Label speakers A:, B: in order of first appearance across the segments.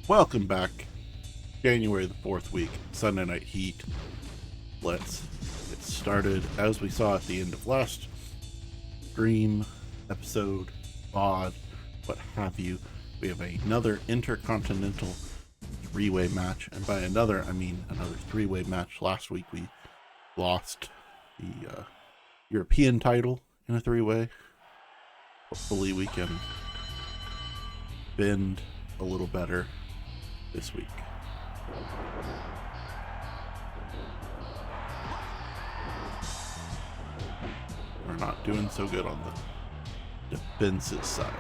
A: Welcome back. January the 4th week, Sunday Night Heat. Let's get started. As we saw at the end of last stream, episode, VOD, what have you, we have another Intercontinental three-way match. And by another, I mean another three-way match. Last week we lost the European title in a three-way. Hopefully we can bend a little better this week. We're not doing so good on the defensive side.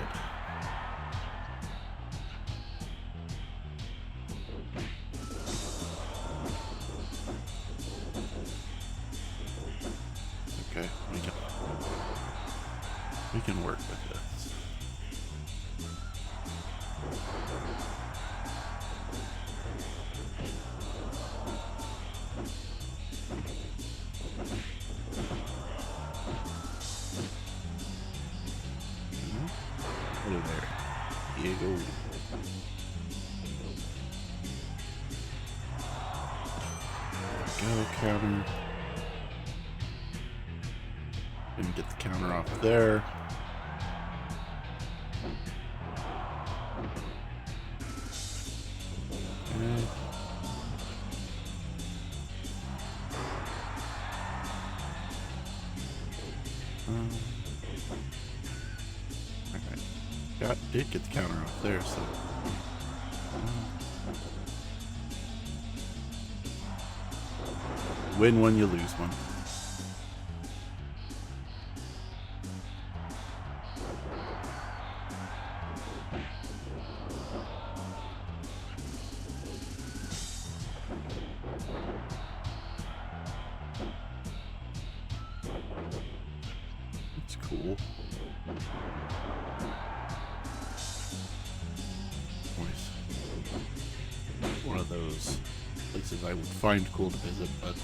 A: Okay, we can work with this. Hello there, Diego. Go counter. Didn't get the counter off there. Okay. Okay. Did get the counter off there, so win one, you lose one. That's cool. One of those places I would find cool to visit, but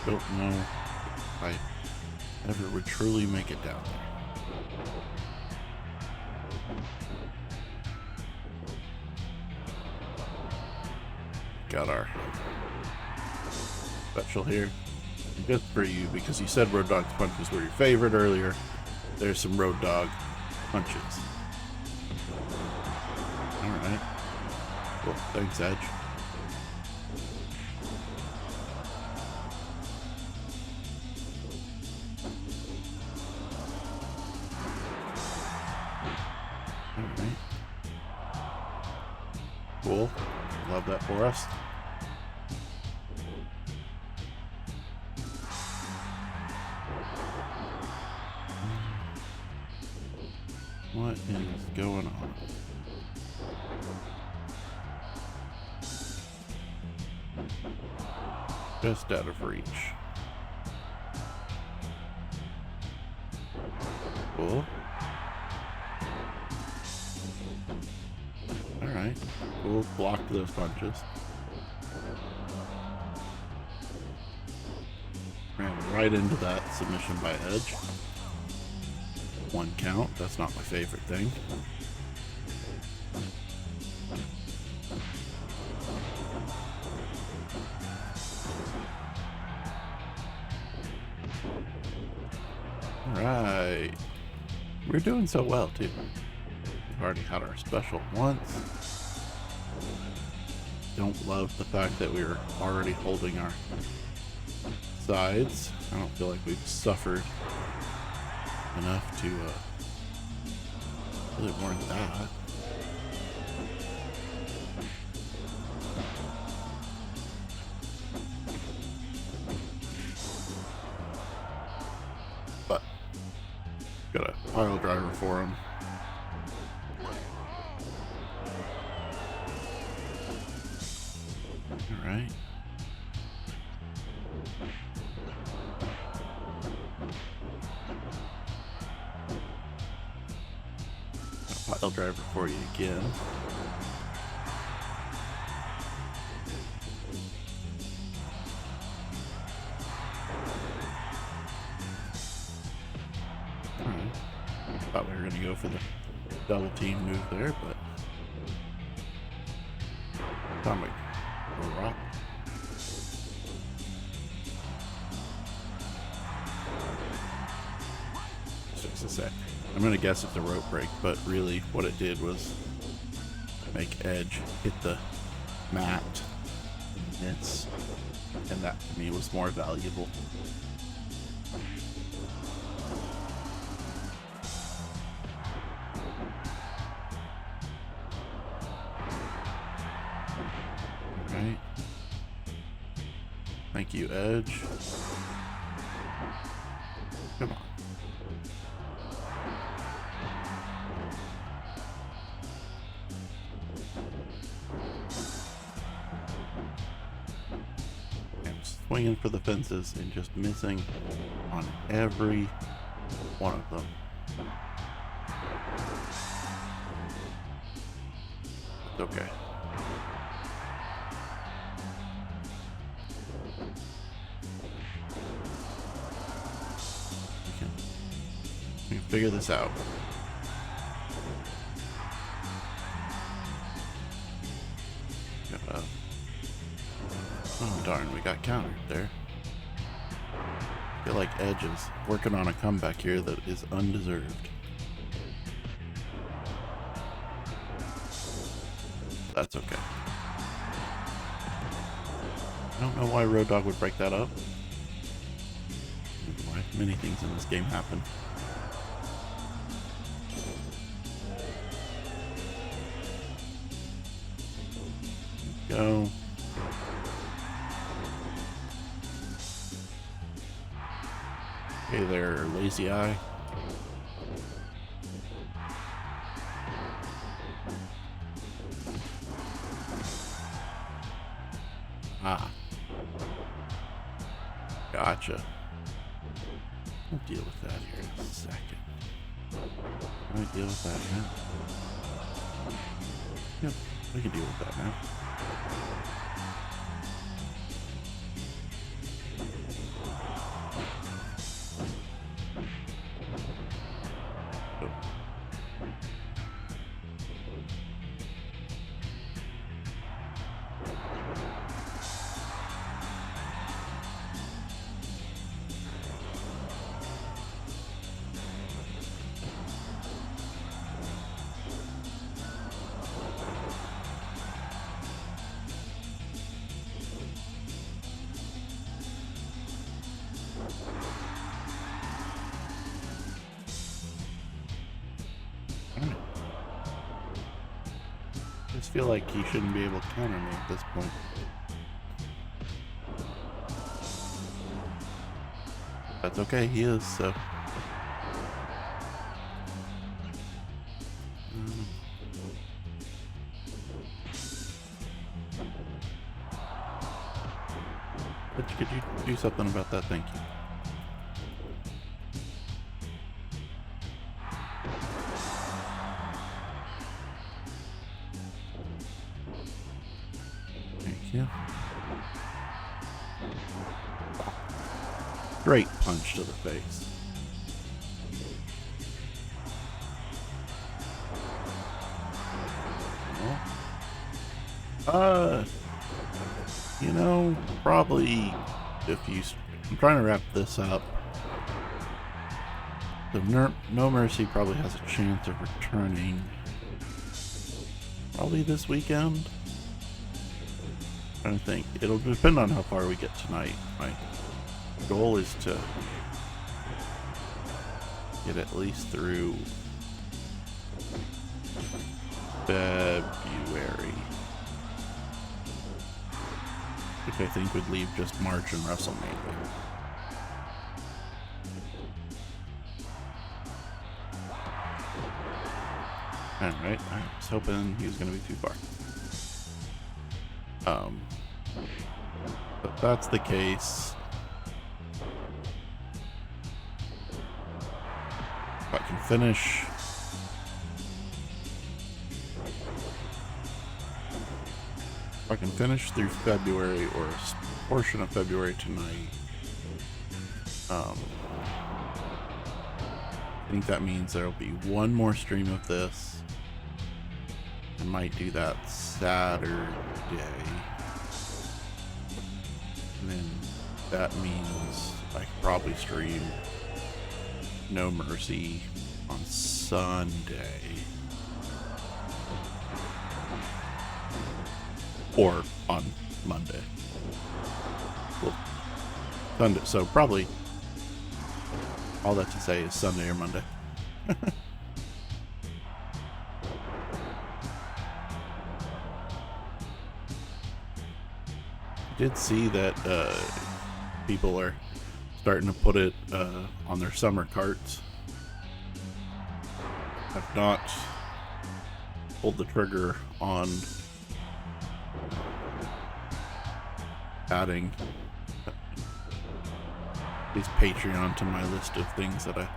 A: don't know if I ever would truly make it down there. Got our special here. Just for you, because you said Road Dog's punches were your favorite earlier. There's some Road Dog punches. Alright. Cool. Thanks, Edge. Alright. Cool. Love that for us. What is going on? Just out of reach. Cool. Alright. Cool. Blocked those punches. Ran right into that submission by Edge. One count. That's not my favorite thing. Alright. We're doing so well, too. We've already had our special once. Don't love the fact that we're already holding our sides. I don't feel like we've suffered enough to really warrant that. But got a pile driver for him. All right. Pile driver for you again. Alright. Thought we were going to go for the double team move there, but Atomic rock. Just a sec. I'm gonna guess it's a rope break, but really what it did was make Edge hit the mat and miss, and that to me was more valuable. Right. Thank you, Edge. Come on. Swinging for the fences and just missing on every one of them. It's okay. We can figure this out. Oh darn, we got countered there. I feel like Edge is working on a comeback here that is undeserved. That's okay. I don't know why Road Dogg would break that up. Why many things in this game happen. Go. Hey there, lazy eye. Ah. Gotcha. We'll deal with that here in a second. Can I deal with that now? Yep, we can deal with that now. I just feel like he shouldn't be able to counter me at this point. That's okay, he is, so. But could you do something about that? Thank you. Yeah. Great punch to the face. Well, you know, probably if you... I'm trying to wrap this up. The No Mercy probably has a chance of returning probably this weekend. I think it'll depend on how far we get tonight. My goal is to get at least through February, which I think would leave just March and WrestleMania. Alright, I was hoping he was going to be too far. But that's the case. If I can finish through February or a portion of February tonight, I think that means there'll be one more stream of this, I might do that Saturday. And then that means I could probably stream No Mercy on Sunday. Or on Monday. Well, Sunday. So probably all that to say is Sunday or Monday. Did see that people are starting to put it on their summer carts. I've not pulled the trigger on adding his Patreon to my list of things that I'm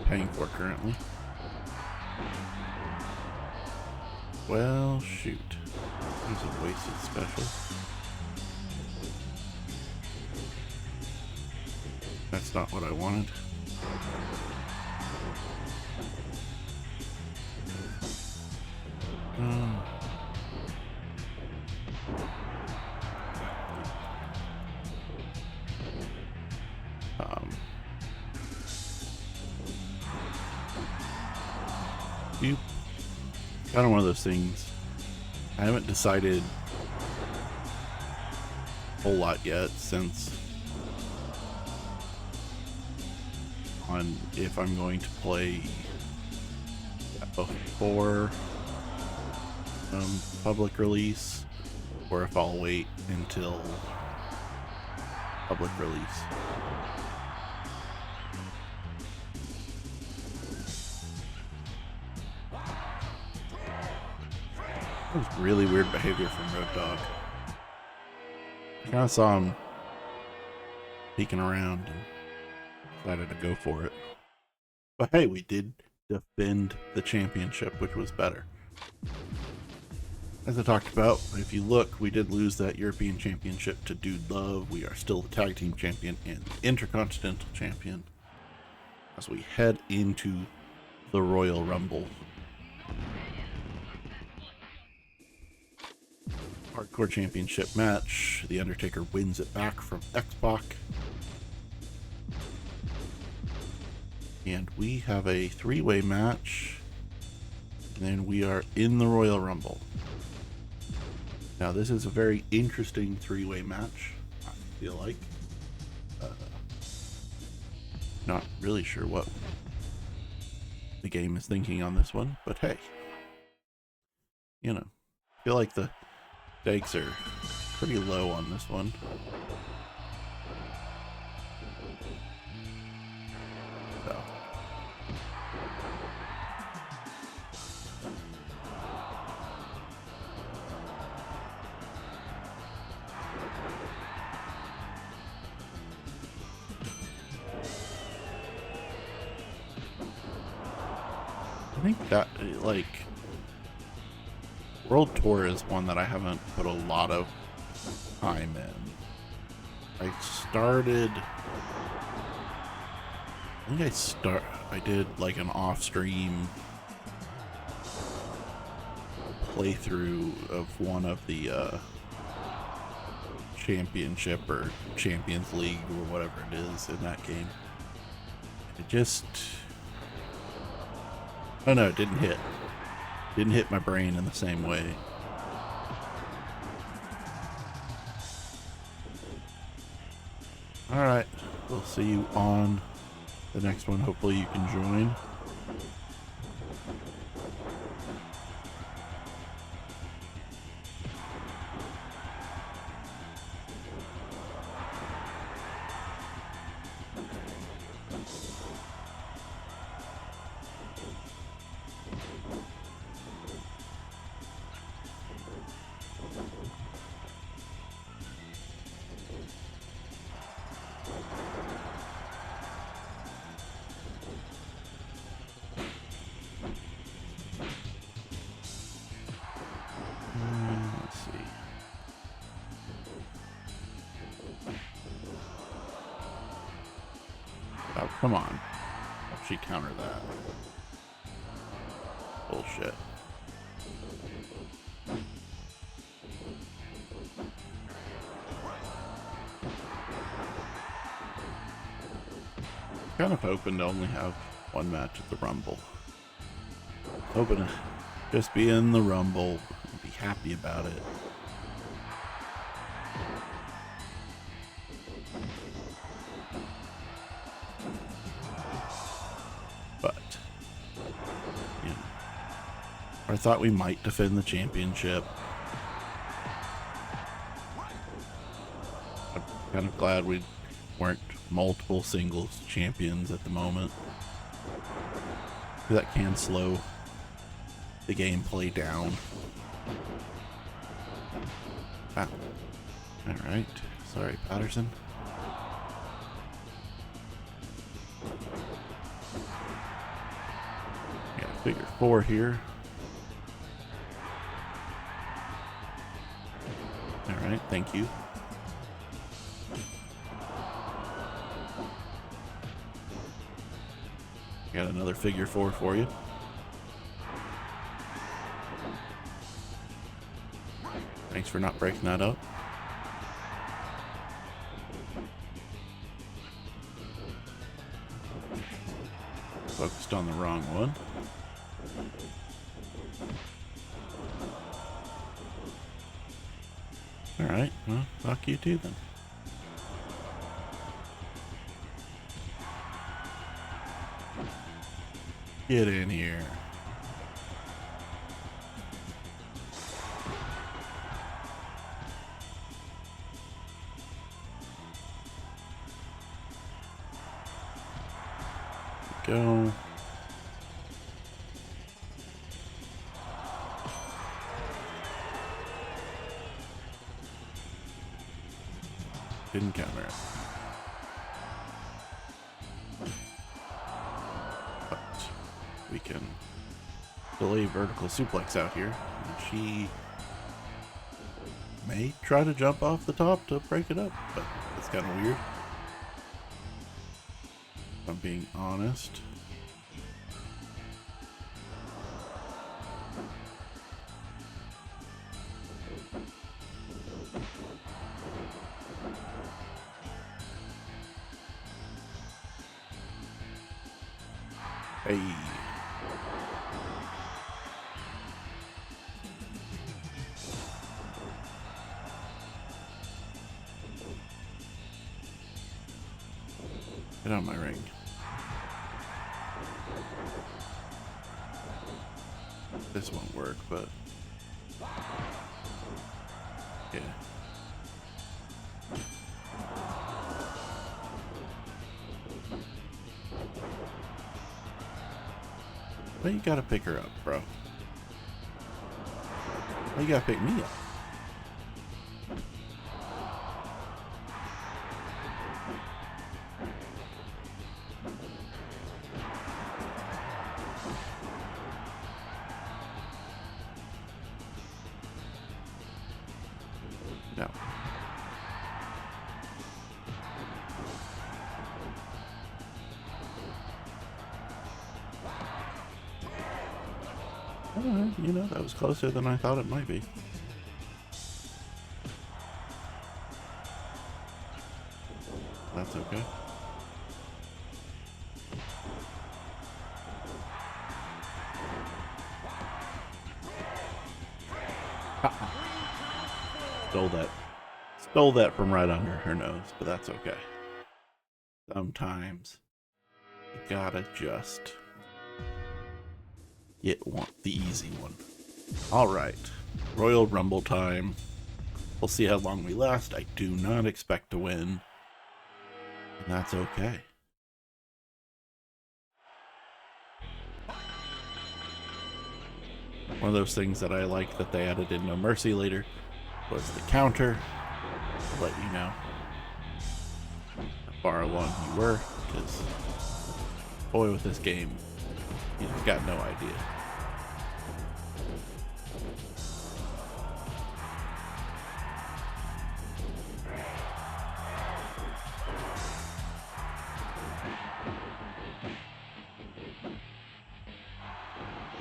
A: paying for currently. Well, shoot. There's a wasted special. That's not what I wanted. Kind of one of those things. I haven't decided a whole lot yet since on if I'm going to play before public release or if I'll wait until public release. That was really weird behavior from Road Dogg. I kind of saw him peeking around and decided to go for it. But hey, we did defend the championship, which was better. As I talked about, if you look, we did lose that European Championship to Dude Love. We are still the Tag Team Champion and Intercontinental Champion as we head into the Royal Rumble. Hardcore Championship match. The Undertaker wins it back from X-Pac. And we have a three-way match. And then we are in the Royal Rumble. Now this is a very interesting three-way match, I feel like. Not really sure what the game is thinking on this one, but hey. You know, I feel like the stakes are pretty low on this one. So. I think that, like, World Tour is one that I haven't put a lot of time in. I did like an off-stream playthrough of one of the championship or Champions League or whatever it is in that game. It just, I don't know, it didn't hit my brain in the same way. Alright, we'll see you on the next one. Hopefully you can join. Let's see. Oh, come on. she counter that? Bullshit. Kind of hoping to only have one match at the Rumble. Hoping to just be in the Rumble and be happy about it. But, you know, I thought we might defend the championship. I'm kind of glad we weren't multiple singles champions at the moment. That can slow the gameplay down. Wow. Alright. Sorry, Patterson. Got a figure 4 here. Alright, thank you. Got another figure 4 for you. Thanks for not breaking that up. Focused on the wrong one. Alright, well, fuck you too then. Get in here. Go. Didn't counter it. But we can delay vertical suplex out here. And she may try to jump off the top to break it up, but it's kind of weird. If I'm being honest. Hey. Get out of my ring. This won't work, but yeah. Why you gotta pick her up, bro? Why you gotta pick me up? No. You know, that was closer than I thought it might be. That's okay. Stole that from right under her nose, but that's okay. Sometimes you gotta just get the easy one. Alright, Royal Rumble time. We'll see how long we last. I do not expect to win, and that's okay. One of those things that I like that they added in No Mercy later was the counter to let you know how far along you were, because boy, with this game, you've got no idea.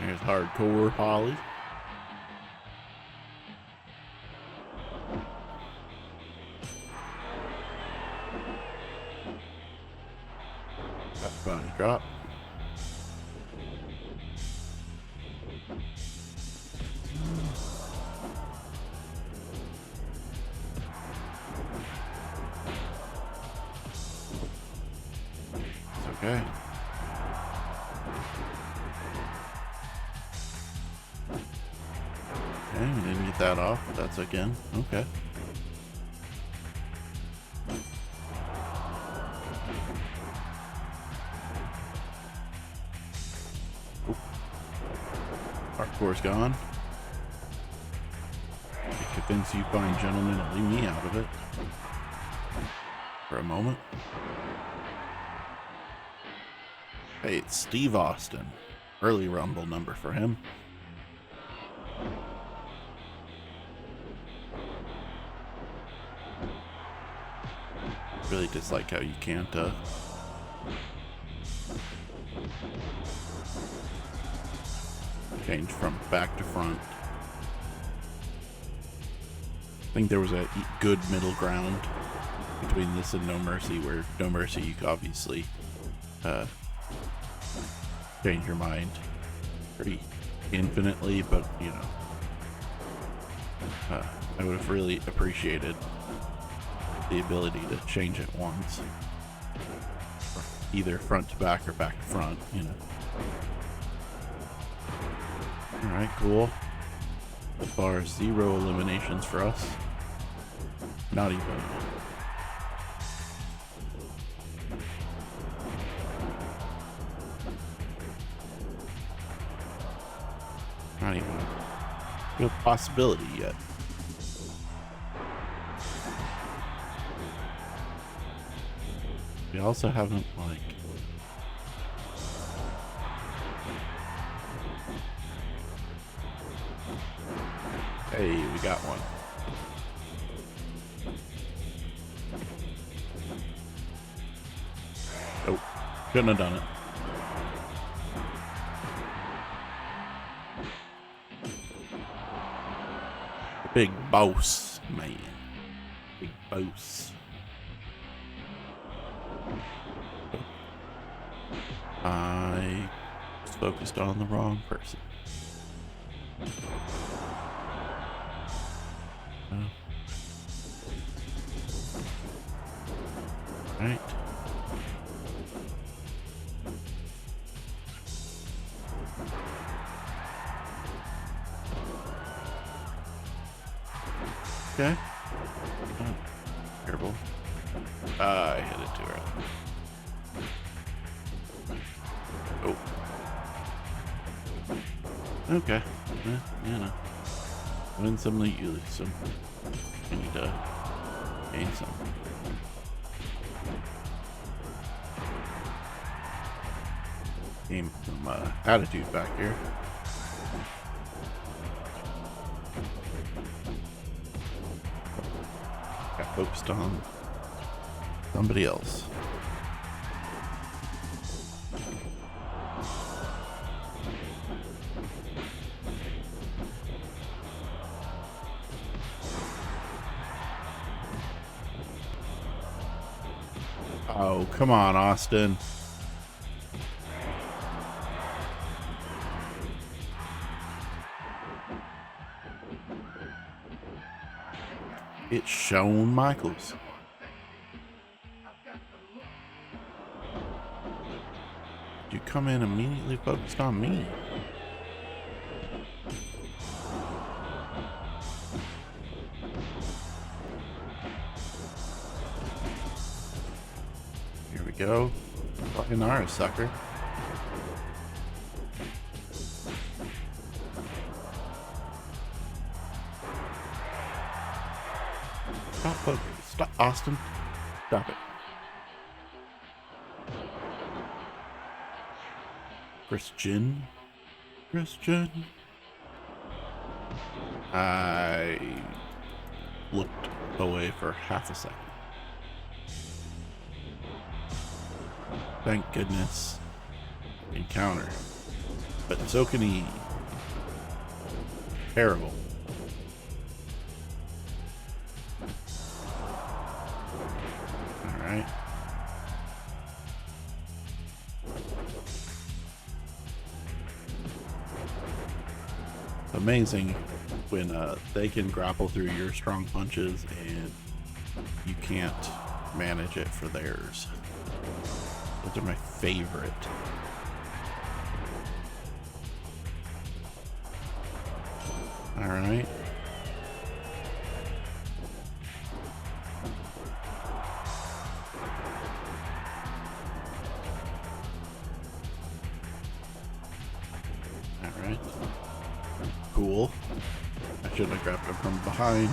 A: There's hardcore Holly. Got body drop. It's okay. Okay, we didn't get that off, but that's again. Okay. Hardcore's gone. I convince you fine gentlemen to leave me out of it for a moment. Hey, it's Steve Austin. Early Rumble number for him. Really dislike how you can't change from back to front. I think there was a good middle ground between this and No Mercy, where No Mercy you could obviously change your mind pretty infinitely, but you know, I would have really appreciated the ability to change it once, either front to back or back to front, you know. Alright, cool. As far as 0 eliminations for us. Not even. Not even a real possibility yet. We also haven't, like, hey, we got one. Nope, shouldn't have done it. Big boss, man. Big boss. I was focused on the wrong person. Right. Okay. Oh, careful. I hit it too early. Oh. Okay. You know. Win some, you lose some. We need to gain some. Gain some attitude back here. Got focused on somebody else. Oh, come on, Austin. It's Shawn Michaels. You come in immediately focused on me. Here we go. Fucking ours, sucker. Stop focus. Stop, Austin. Stop it. Christian. I looked away for half a second. Thank goodness. Encounter. but so can he. Terrible. Alright. Amazing when they can grapple through your strong punches and you can't manage it for theirs. Those are my favorite. Alright. Alright. Cool. I shouldn't have grabbed him from behind.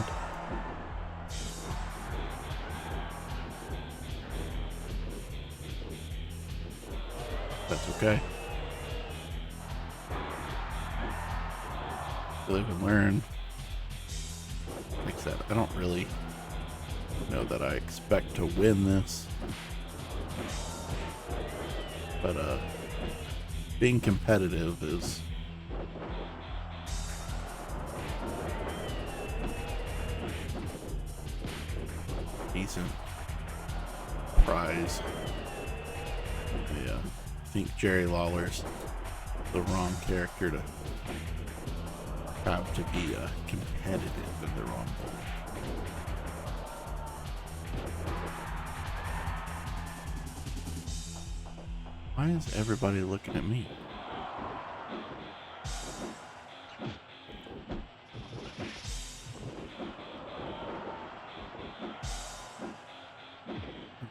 A: That's okay. Live and learn. Like I said, I don't really know that I expect to win this. But being competitive is decent prize. Yeah, I think Jerry Lawler's the wrong character to have to be competitive in the Rumble. Why is everybody looking at me?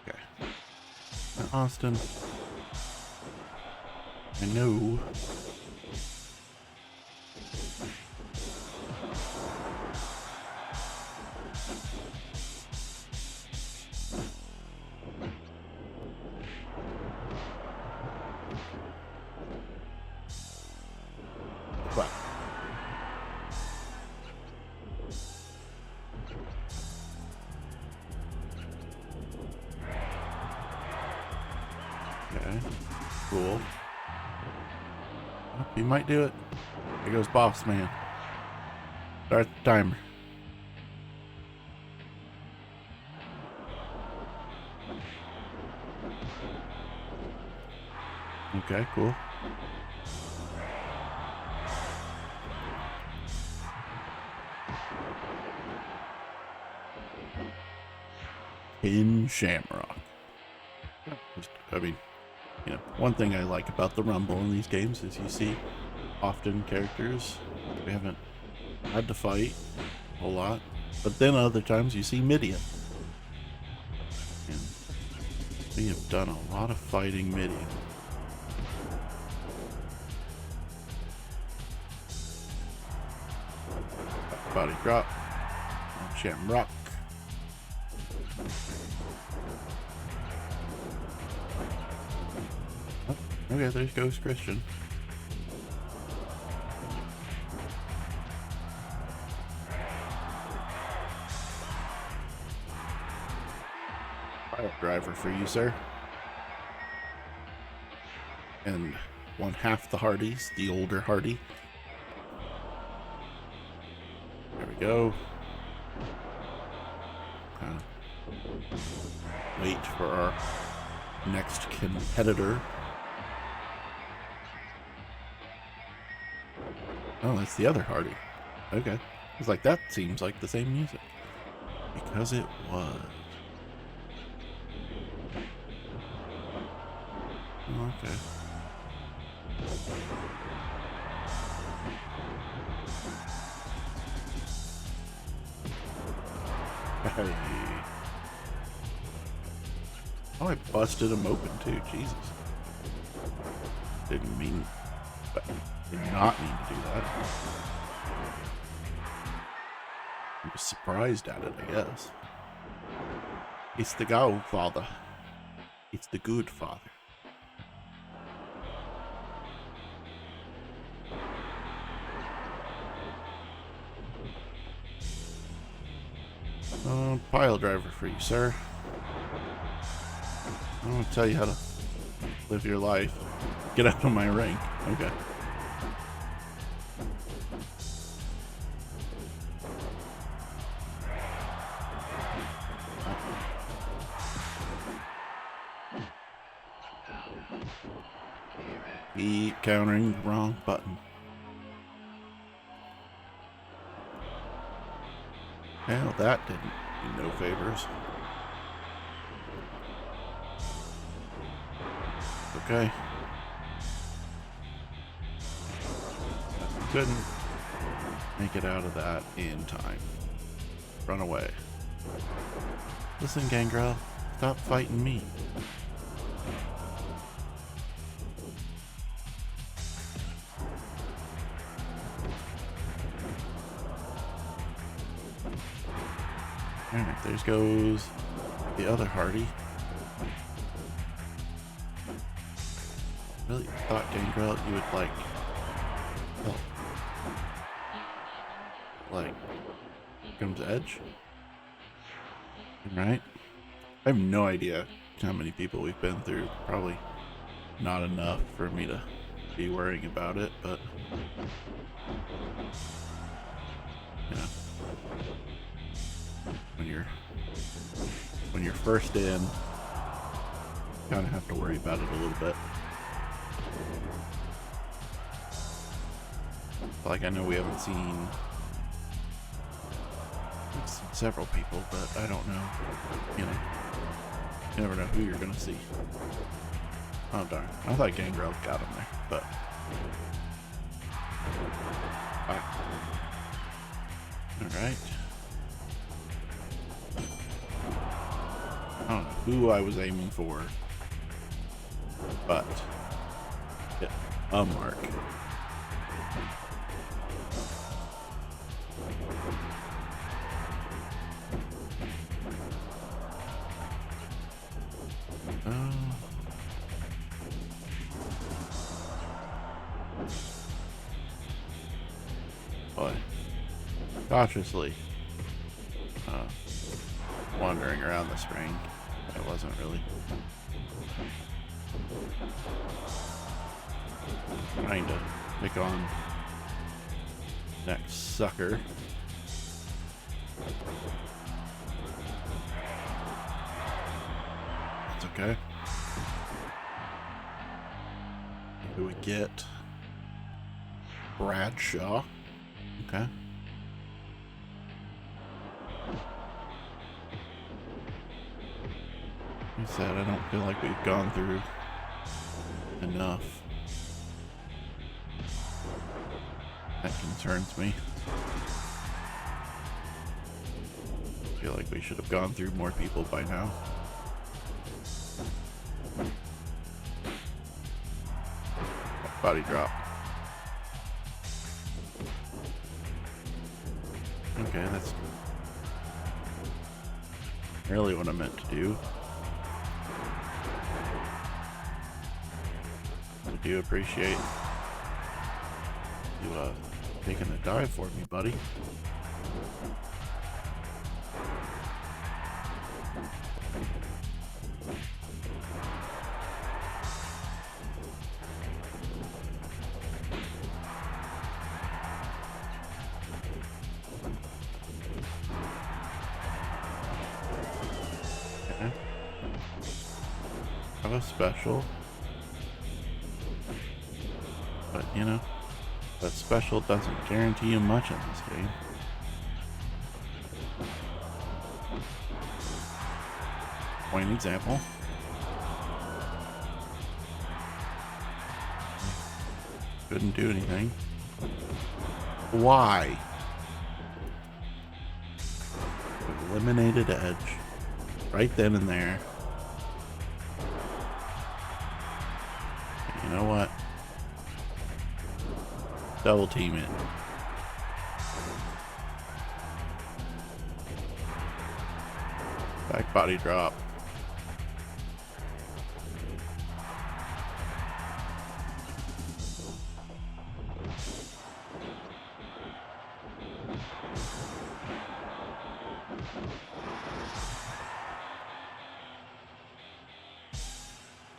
A: Okay. Now, Austin, I know. Okay, cool. Oh, he might do it. Here goes Boss Man. Start the timer. Okay, cool. Ken Shamrock. I mean, you know, one thing I like about the Rumble in these games is you see often characters we haven't had to fight a whole lot, but then other times you see Midian. And we have done a lot of fighting Midian. Body drop. Shamrock. Oh, okay, there goes Christian. Pilot driver for you, sir. And one half the Hardys, the older Hardy. There we go. Wait for our next competitor. Oh, that's the other Hardy. Okay. It's like, that seems like the same music. Because it was. Oh, okay. Hey. Oh, I busted him open too. Jesus. Did not mean to do that. I was surprised at it, I guess. It's the Godfather. It's the good father. Pile driver for you, sir. I'm gonna tell you how to live your life. Get out of my ring. Okay. Keep countering the wrong button. Well, that didn't do no favors. Okay. Couldn't make it out of that in time. Run away. Listen, Gangrel, stop fighting me. Alright, there goes the other Hardy. Really thought, Gangrel, you would like help. Like, comes Edge. Right? I have no idea how many people we've been through. Probably not enough for me to be worrying about it, but you know, when you're first in, you kind of have to worry about it a little bit. Like, I know we haven't seen several people, but I don't know. You know, you never know who you're gonna see. Oh darn! I thought Gangrel got him there, but all right. I don't know who I was aiming for, but hit a mark. Boy, cautiously wandering around this ring. I wasn't really trying to pick on next sucker. It's okay. Who we get? Bradshaw. Okay. Like I said, I don't feel like we've gone through enough. That concerns me. I feel like we should have gone through more people by now. Body drop. Okay, that's really what I meant to do. I do appreciate you taking a dive for me, buddy. Okay. Have a special. But, you know, that special doesn't guarantee you much in this game. Point example. Couldn't do anything. Why? Eliminated Edge. Right then and there. You know what? Double team it. Back body drop.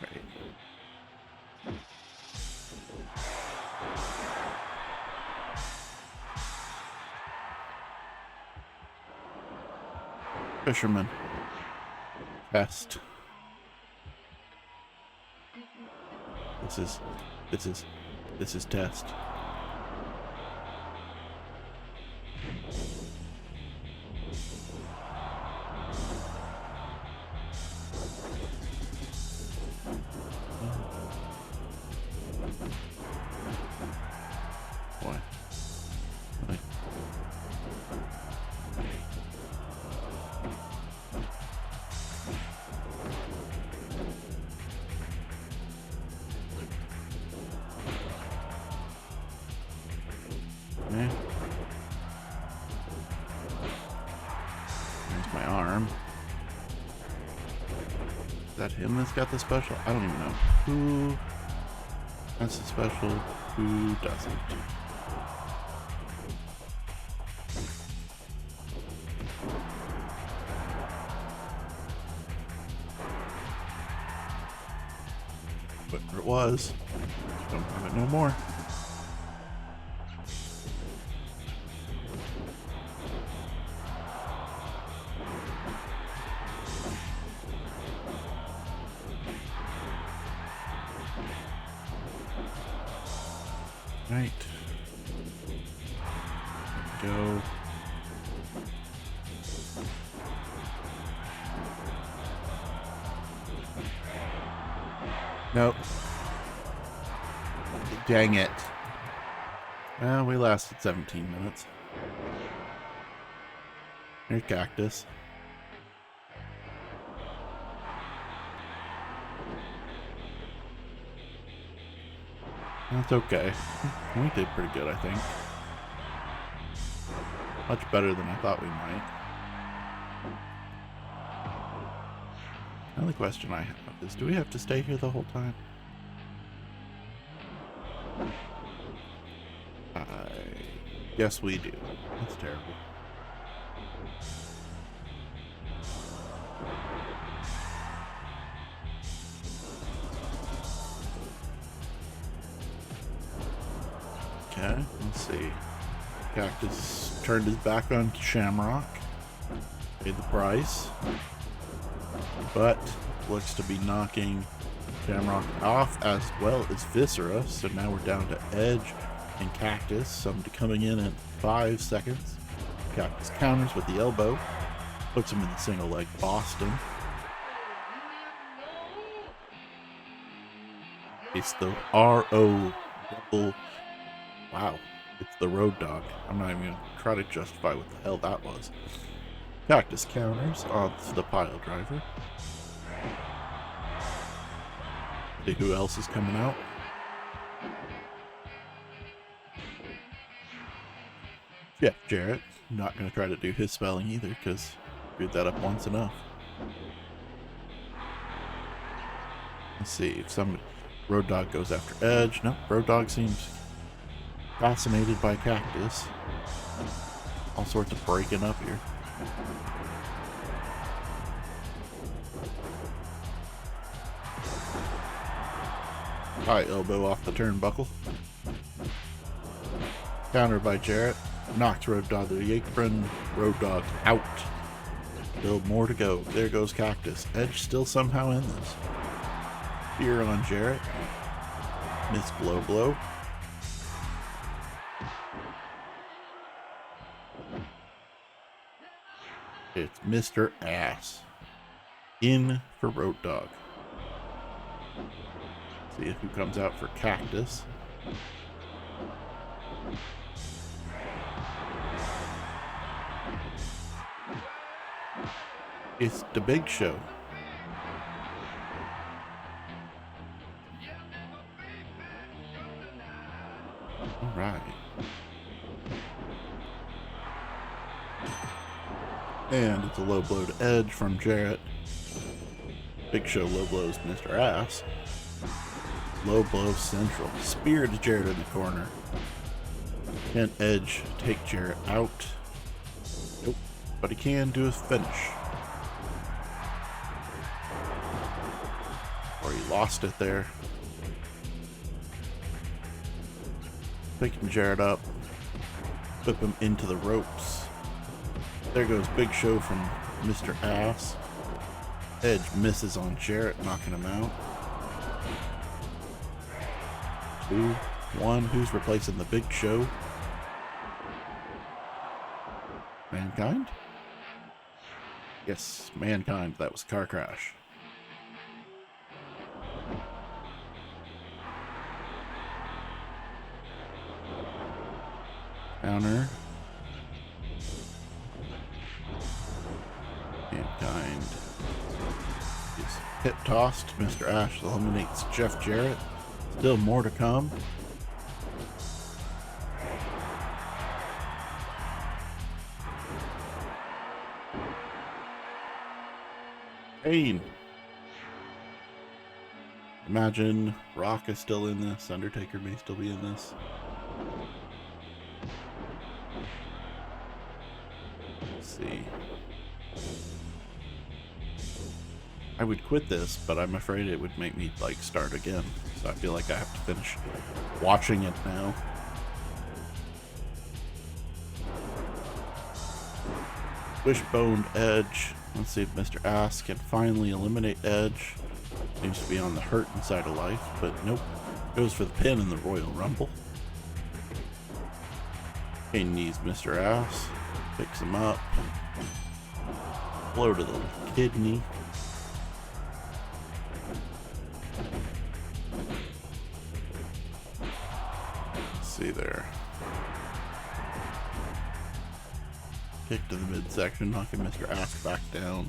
A: Right. Fisherman. Best. This is This is test. Boy. There's my arm. Is that him that's got the special? I don't even know. Who has the special? Who doesn't? Whatever it was, don't have it no more. Right. Go. Nope. Dang it. Well, we lasted 17 minutes. Here's Cactus. That's okay. We did pretty good, I think. Much better than I thought we might. The only question I have is, do we have to stay here the whole time? Yes, we do. That's terrible. Okay, let's see. Cactus turned his back on Shamrock. Paid the price. But looks to be knocking Shamrock off as well as Viscera. So now we're down to Edge and Cactus. Somebody coming in at 5 seconds. Cactus counters with the elbow. Puts him in the single leg Boston. It's the RO double. Wow. It's the Road Dog. I'm not even going to try to justify what the hell that was. Cactus counters off the pile driver. See who else is coming out. Yeah, Jarrett. Not going to try to do his spelling either, because screwed that up once enough. Let's see if somebody... Road Dogg goes after Edge. Nope, Road Dogg seems fascinated by Cactus. All sorts of breaking up here. High elbow off the turnbuckle. Countered by Jarrett. Knocks Road Dogg to the apron. Road Dogg out. Still more to go. There goes Cactus. Edge still somehow in this. Spear on Jarrett. Miss blow. It's Mr. Ass. In for Road Dogg. See who comes out for Cactus. It's the Big Show. All right. And it's a low blow to Edge from Jarrett. Big Show low blows Mr. Ass. Low blow central. Spear to Jarrett in the corner. Can Edge take Jarrett out? Nope. But he can do his finish. Or he lost it there. Picking Jarrett up. Flip him into the ropes. There goes Big Show from Mr. Ass. Edge misses on Jarrett, knocking him out. Who's replacing the Big Show? Mankind? Yes, Mankind. That was car crash. Counter. Mankind is hip tossed. Mr. Ash eliminates Jeff Jarrett. Still more to come. Kane. Imagine Rock is still in this. Undertaker may still be in this. Let's see. I would quit this, but I'm afraid it would make me like start again. So I feel like I have to finish watching it now. Wishbone Edge. Let's see if Mr. Ass can finally eliminate Edge. Seems to be on the hurting side of life, but nope. Goes for the pin in the Royal Rumble. Kane needs Mr. Ass. Picks him up. Blow to the kidney. Let's see there. Kick to the midsection, knocking Mr. Ass back down.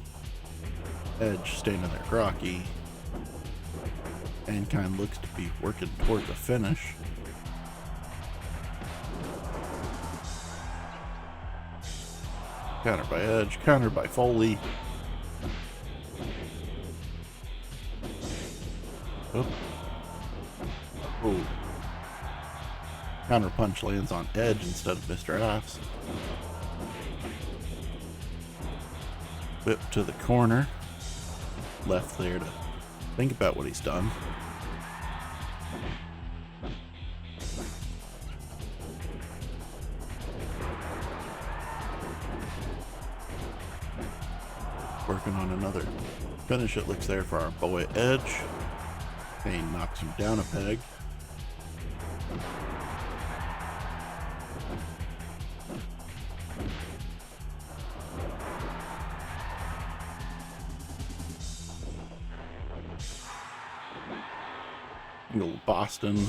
A: Edge standing there groggy. Mankind looks to be working toward the finish. Counter by Edge, counter by Foley. Oh. Counter punch lands on Edge instead of Mr. Ass. Whip to the corner. Left there to think about what he's done. Working on another finish, it looks there for our boy Edge. Kane knocks him down a peg. Old Boston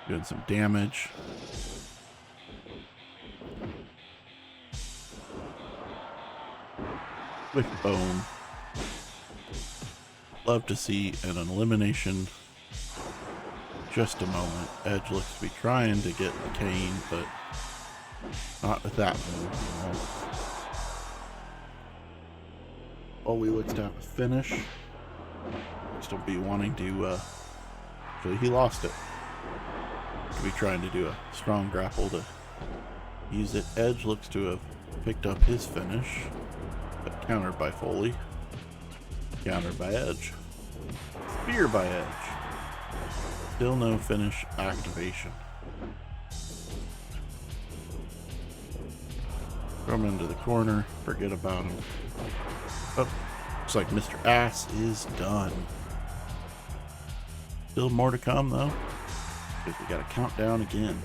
A: doing some damage. Wishbone. Love to see an elimination. Just a moment. Edge looks to be trying to get the Kane, but not with that move. Foley looks to have a finish. Still be wanting to actually he lost it. To be trying to do a strong grapple to use it. Edge looks to have picked up his finish, but countered by Foley. Countered by Edge. Spear by Edge. Still no finish activation. Throw him into the corner. Forget about him. Oh, looks like Mr. Ass is done. Still more to come though, because we got to count down again.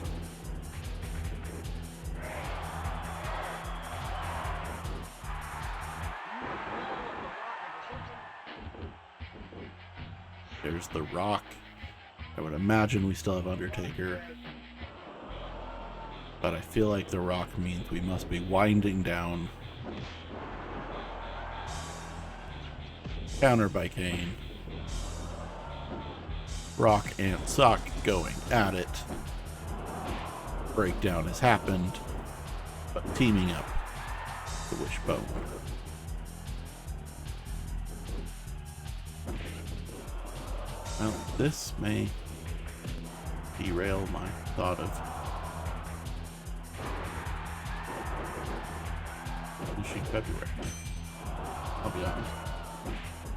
A: There's The Rock. I would imagine we still have Undertaker, but I feel like The Rock means we must be winding down. Counter by Kane. Rock and Sock going at it. Breakdown has happened, but teaming up the Wishbone. Well, this may derail my thought of finishing February. I'll be honest.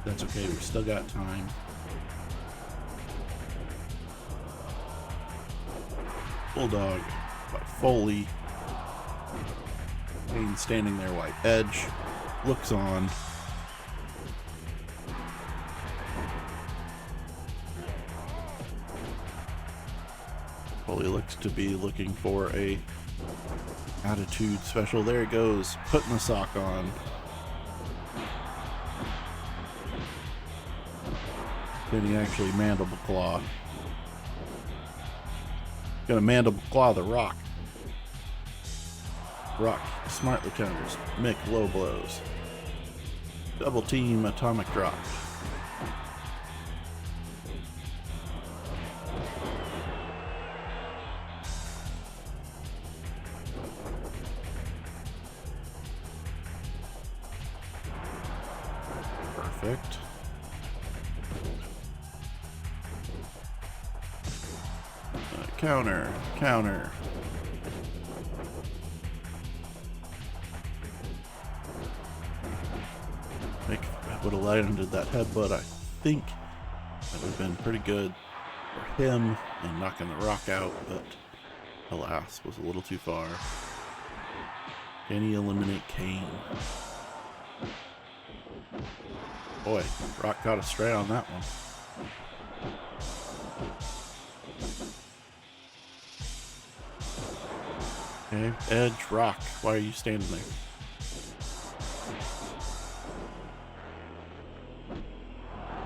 A: That's okay, we've still got time. Bulldog by Foley. Kane standing there while Edge looks on. Probably looks to be looking for a attitude special. There he goes, putting the sock on. Then he actually mandible claw. Gonna mandible claw the Rock. Rock smartly counters. Mick low blows. Double team atomic drop. Perfect. Counter, counter. Mick would have landed that headbutt. I think that would have been pretty good for him in knocking the Rock out, but alas, was a little too far. Can he eliminate Kane? Boy, Rock got astray on that one. Okay, Edge, Rock, why are you standing there?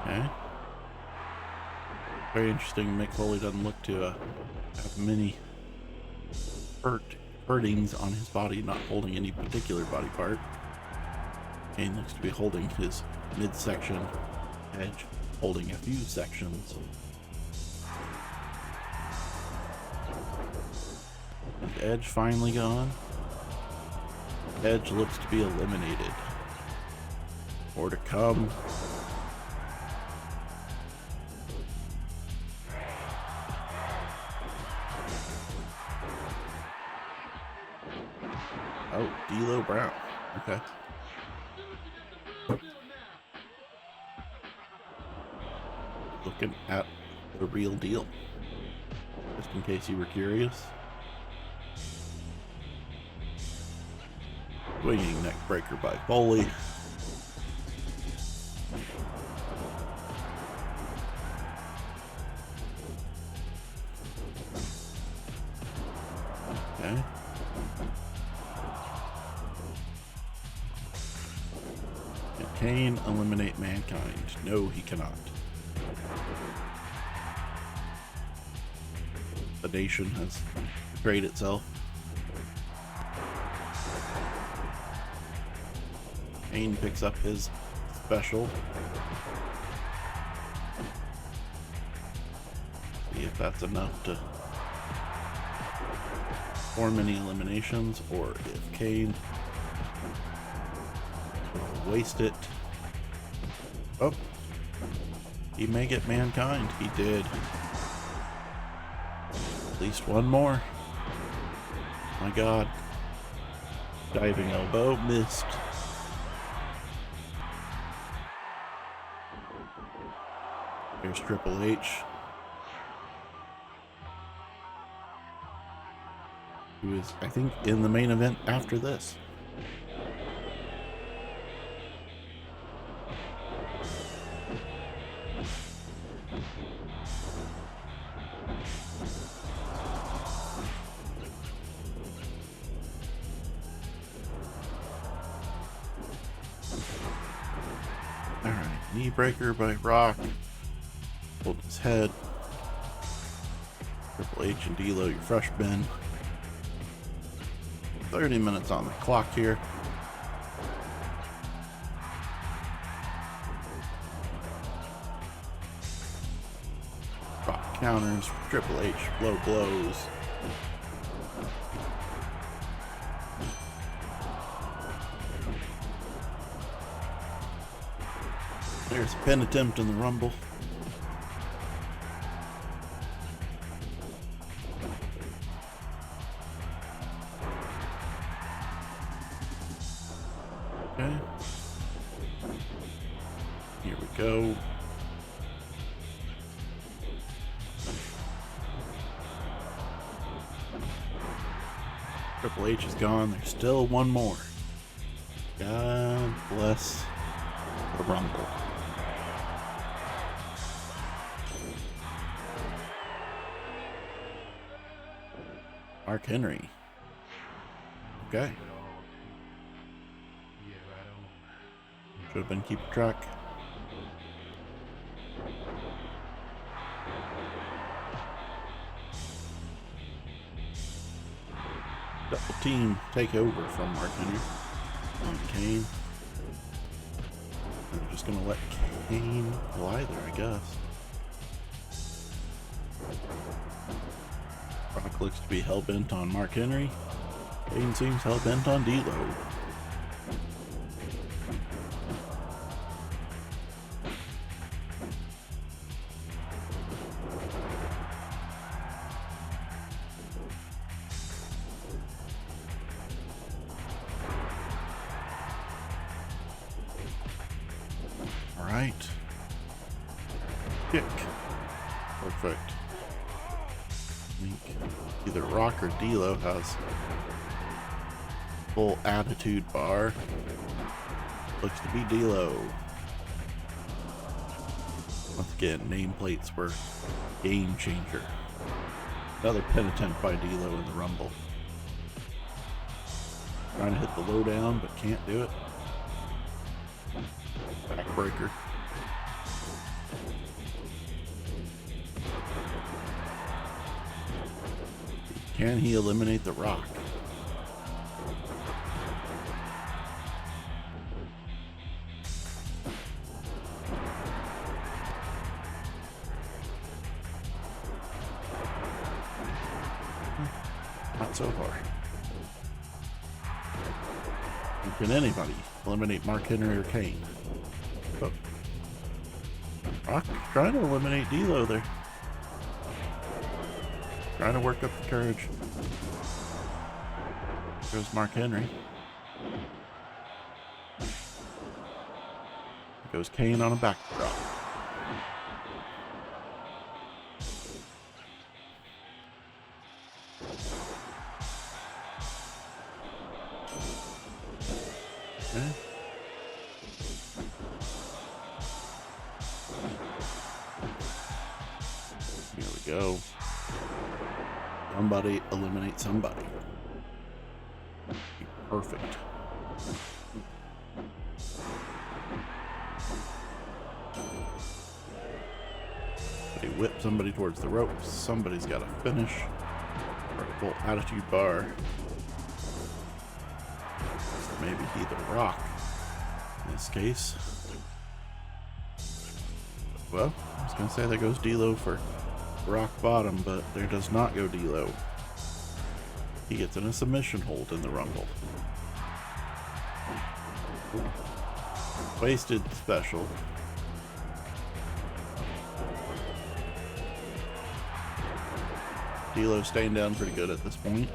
A: Okay. Very interesting. Mick Foley doesn't look to have many hurtings on his body, not holding any particular body part. Kane looks to be holding his midsection. Edge holding a few sections. Is Edge finally gone? Edge looks to be eliminated. More to come. Oh, D'Lo Brown. Okay. Looking at the real deal. Just in case you were curious. Swinging neck breaker by Foley. Okay. Can Kane eliminate Mankind? No, he cannot. The nation has betrayed itself. Kane picks up his special. See if that's enough to form any eliminations, or if Kane will waste it. Oh, he may get Mankind. He did. At least one more. My God. Diving elbow, missed. Here's Triple H, who is, I think, in the main event after this. Alright, knee breaker by Rock. Hold his head. Triple H and D'Lo, your fresh bin. 30 minutes on the clock here. Rock counters, Triple H, low blows. There's a pin attempt in the Rumble. Okay. Here we go. Triple H is gone. There's still one more. God bless the Rumble. Mark Henry. Okay. Should have been keeping track. Double team take over from Mark Henry on Kane. I'm just gonna let Kane lie there, I guess. Brock looks to be hell-bent on Mark Henry. Kane seems hell-bent on D'Lo. Alright. Kick. Perfect. I think either Rock or D'Lo has full attitude bar. Looks to be D'Lo. Once again, nameplates were game changer. Another penitent by D'Lo in the Rumble. Trying to hit the low down, but can't do it. Backbreaker. Can he eliminate the Rock? Not so far. Can anybody eliminate Mark Henry or Kane? Oh. Rock trying to eliminate D'Lo there. Trying to work up the courage. There's Mark Henry. Goes Kane on a backdrop. Okay. Here we go. Somebody eliminate somebody. Perfect. They whip somebody towards the ropes. Somebody's got to finish. Or a full attitude bar. So maybe he the Rock in this case. Well, I was going to say there goes D'Lo for rock bottom, but there does not go D'Lo. He gets in a submission hold in the Rumble. Wasted special. D'Lo staying down pretty good at this point.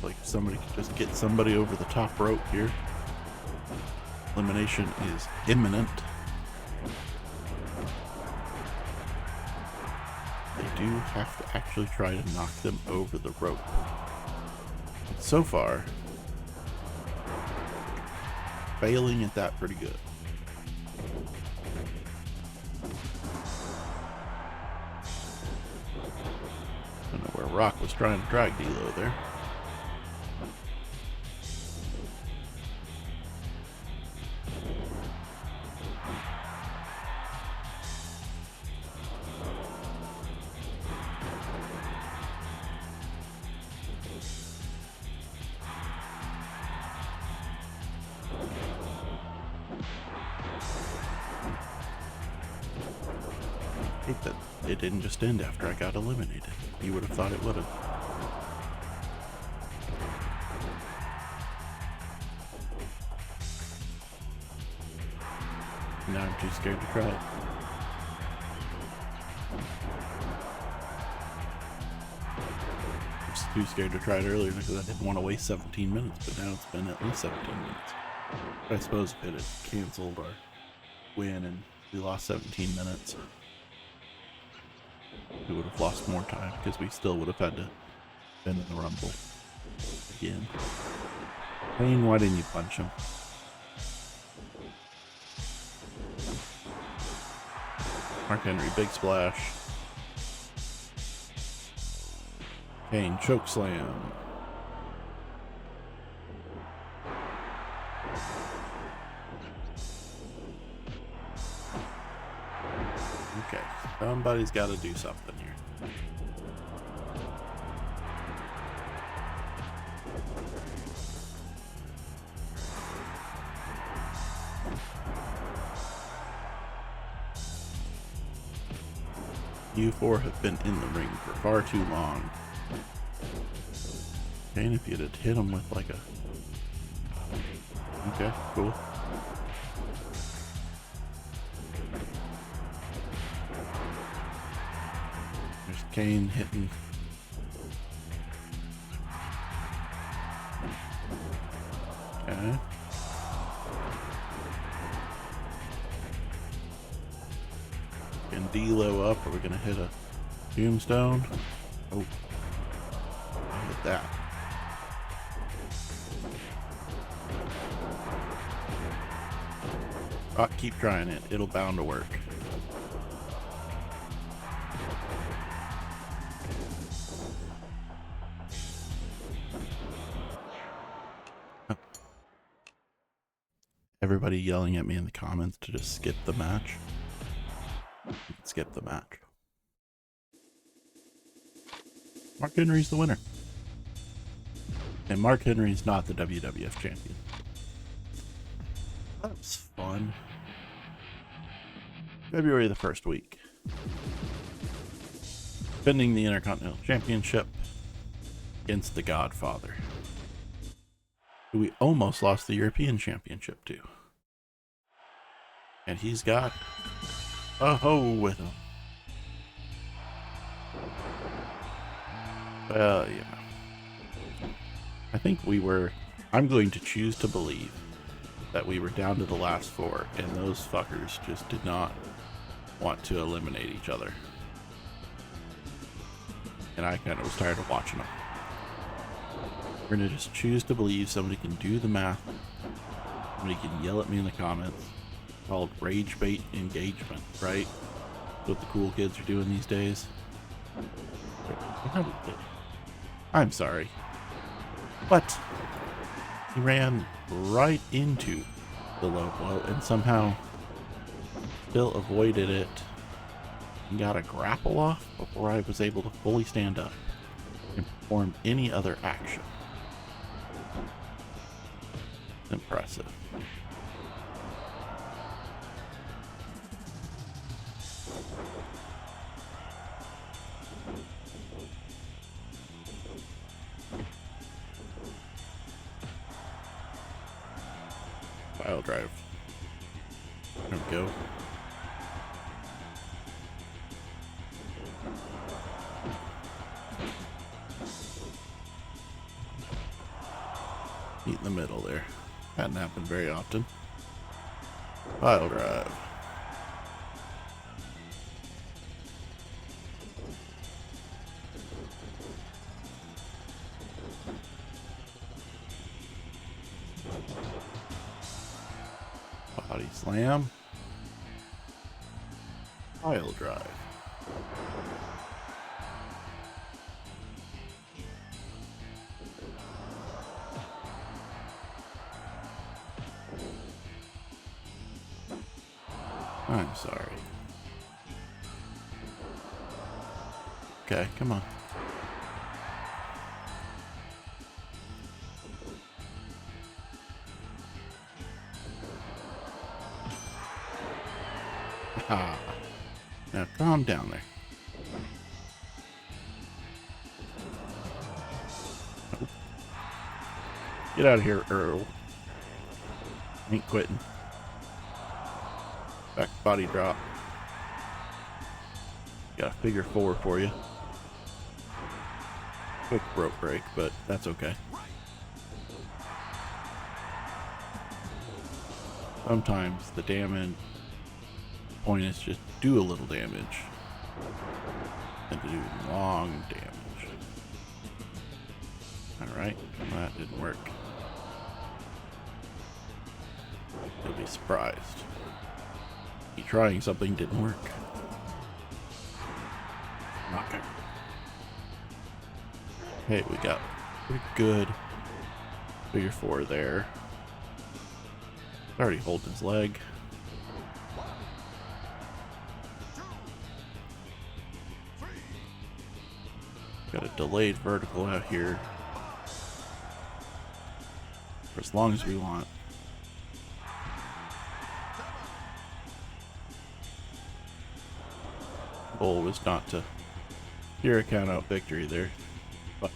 A: Like if somebody could just get somebody over the top rope here. Elimination is imminent. They do have to actually try to knock them over the rope. But so far, failing at that pretty good. I don't know where Rock was trying to drag D'Lo there. I hate that it didn't just end after I got eliminated. You would have thought it would have. Now I'm too scared to try it. I was too scared to try it earlier because I didn't want to waste 17 minutes, but now it's been at least 17 minutes. But I suppose if it had canceled our win and we lost 17 minutes, we would have lost more time because we still would have had to been in the Rumble again. Kane, why didn't you punch him? Mark Henry, big splash. Kane chokeslam. Okay, somebody's got to do something here. You four have been in the ring for far too long. Kane, if you'd have hit him with like a... Okay, cool. There's Kane hitting. Okay. Can D-low up? Are we gonna hit a tombstone? Oh. I hit that. Oh, keep trying it. It'll bound to work. Everybody yelling at me in the comments to just skip the match. Skip the match. Mark Henry's the winner. And Mark Henry's not the WWF champion. That was fun. February the 1st week. Defending the Intercontinental Championship against the Godfather, who we almost lost the European Championship to. And he's got a hoe with him. Well, yeah. I think I'm going to choose to believe that we were down to the last four, and those fuckers just did not want to eliminate each other. And I kind of was tired of watching them. We're going to just choose to believe somebody can do the math. Somebody can yell at me in the comments. It's called rage bait engagement, right? That's what the cool kids are doing these days. I'm sorry. But he ran right into the low blow and somehow still avoided it and got a grapple off before I was able to fully stand up and perform any other action. Impressive. Pile drive. There we go. Meet in the middle there. Hadn't happened very often. Pile drive. Body slam. Pile drive. I'm sorry. Okay, come on. Ah. Now calm down there. Nope. Get out of here, Earl. Ain't quitting. Back body drop. Got a figure four for you. Quick rope break, but that's okay. Sometimes the point is just do a little damage and to do long damage. Alright, well, that didn't work. You'll be surprised. Me trying something didn't work. Hey, we got pretty good figure 4 there. Already holding his leg. Got a delayed vertical out here for as long as we want. Goal was not to hear a count out victory there, but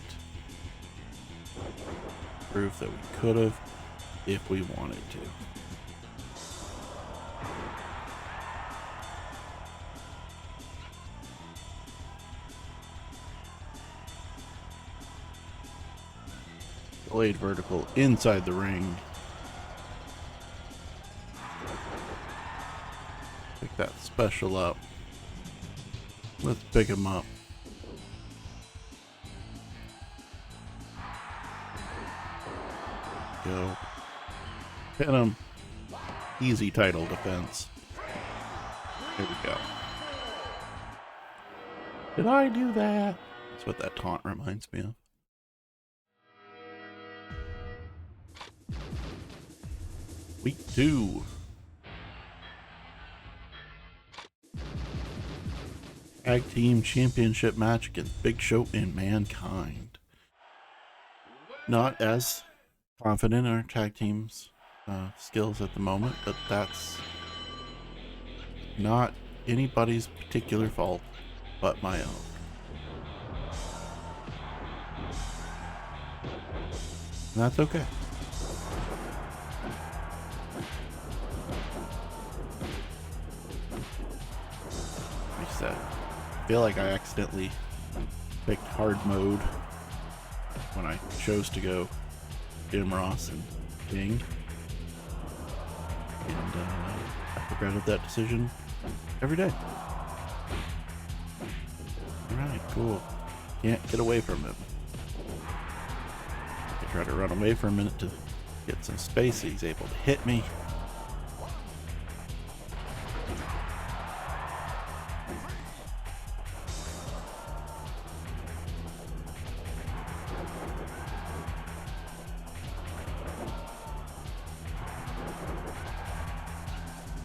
A: proof that we could have if we wanted to. Delayed vertical inside the ring. Pick that special up. Let's pick him up. Go. Hit him. Easy title defense. Here we go. Did I do that? That's what that taunt reminds me of. Week 2. Tag Team Championship match against Big Show and Mankind. Not as confident in our tag team's skills at the moment, but that's not anybody's particular fault but my own. And that's okay. Like I said, I feel like I accidentally picked hard mode when I chose to go Jim Ross and King, and I regretted that decision every day. Alright, cool. Can't get away from him. I try to run away for a minute to get some space. He's able to hit me.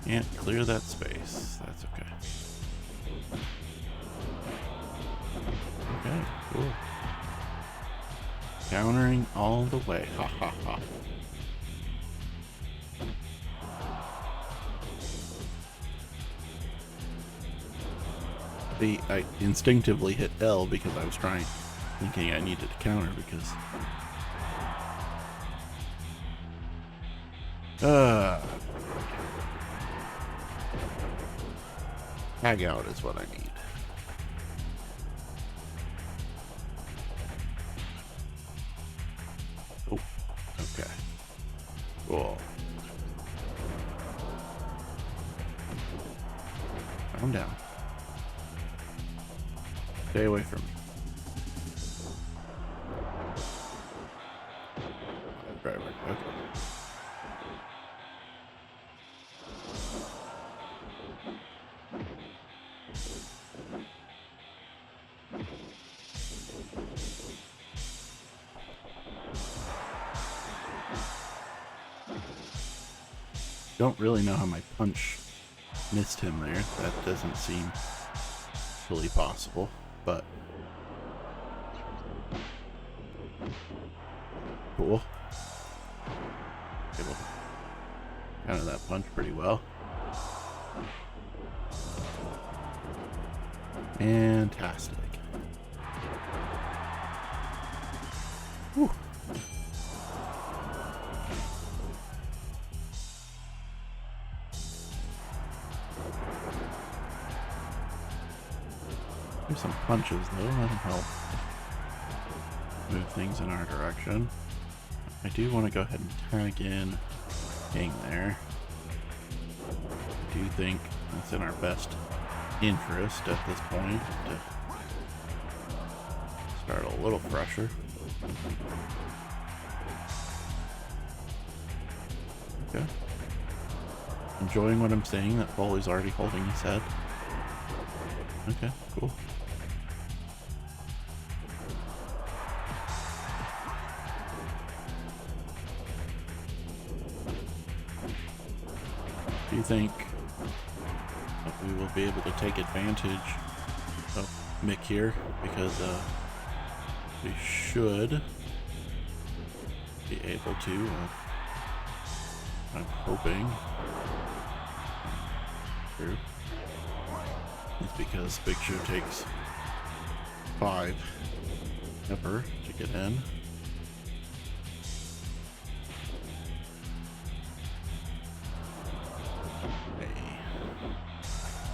A: Can't clear that space. That's okay. Okay, cool. Countering all the way. Ha ha ha. See, I instinctively hit L because I was thinking I needed to counter because tag out is what I need. Oh, okay. Cool. Calm down. Stay away from me. Right, okay. Don't really know how my punch missed him there. That doesn't seem really possible, but cool. Able to counter that punch pretty well. Fantastic. Whew. There's some punches though, that'll help move things in our direction. I do want to go ahead and tag in King there. I do think it's in our best interest at this point to start a little fresher. Okay. Enjoying what I'm saying, that Foley's already holding his head. Okay, cool. Do you think that we will be able to take advantage of Mick here? Because we should be able to. I'm hoping. True. It's because Big Show takes 5 ever to get in.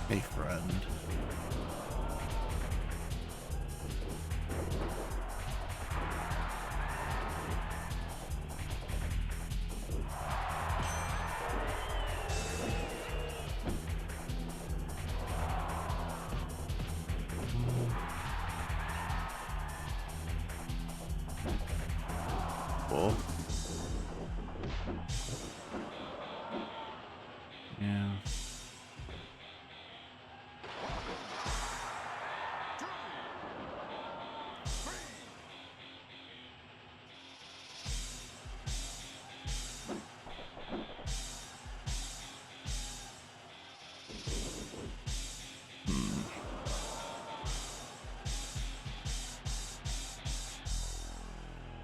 A: Hey friend. Cool. Yeah.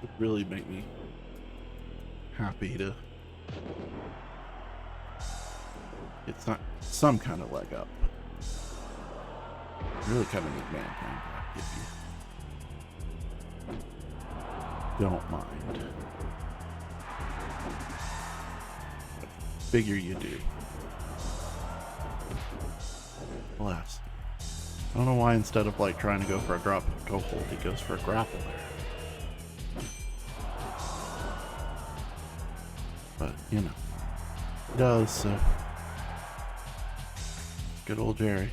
A: Would really make me happy to get some kind of leg up. Really kind of need Mankind back if you don't mind. But figure you do. Alas. I don't know why instead of like trying to go for a drop toe hold, he goes for a grapple there. But, you know, he does, so. Good old Jerry.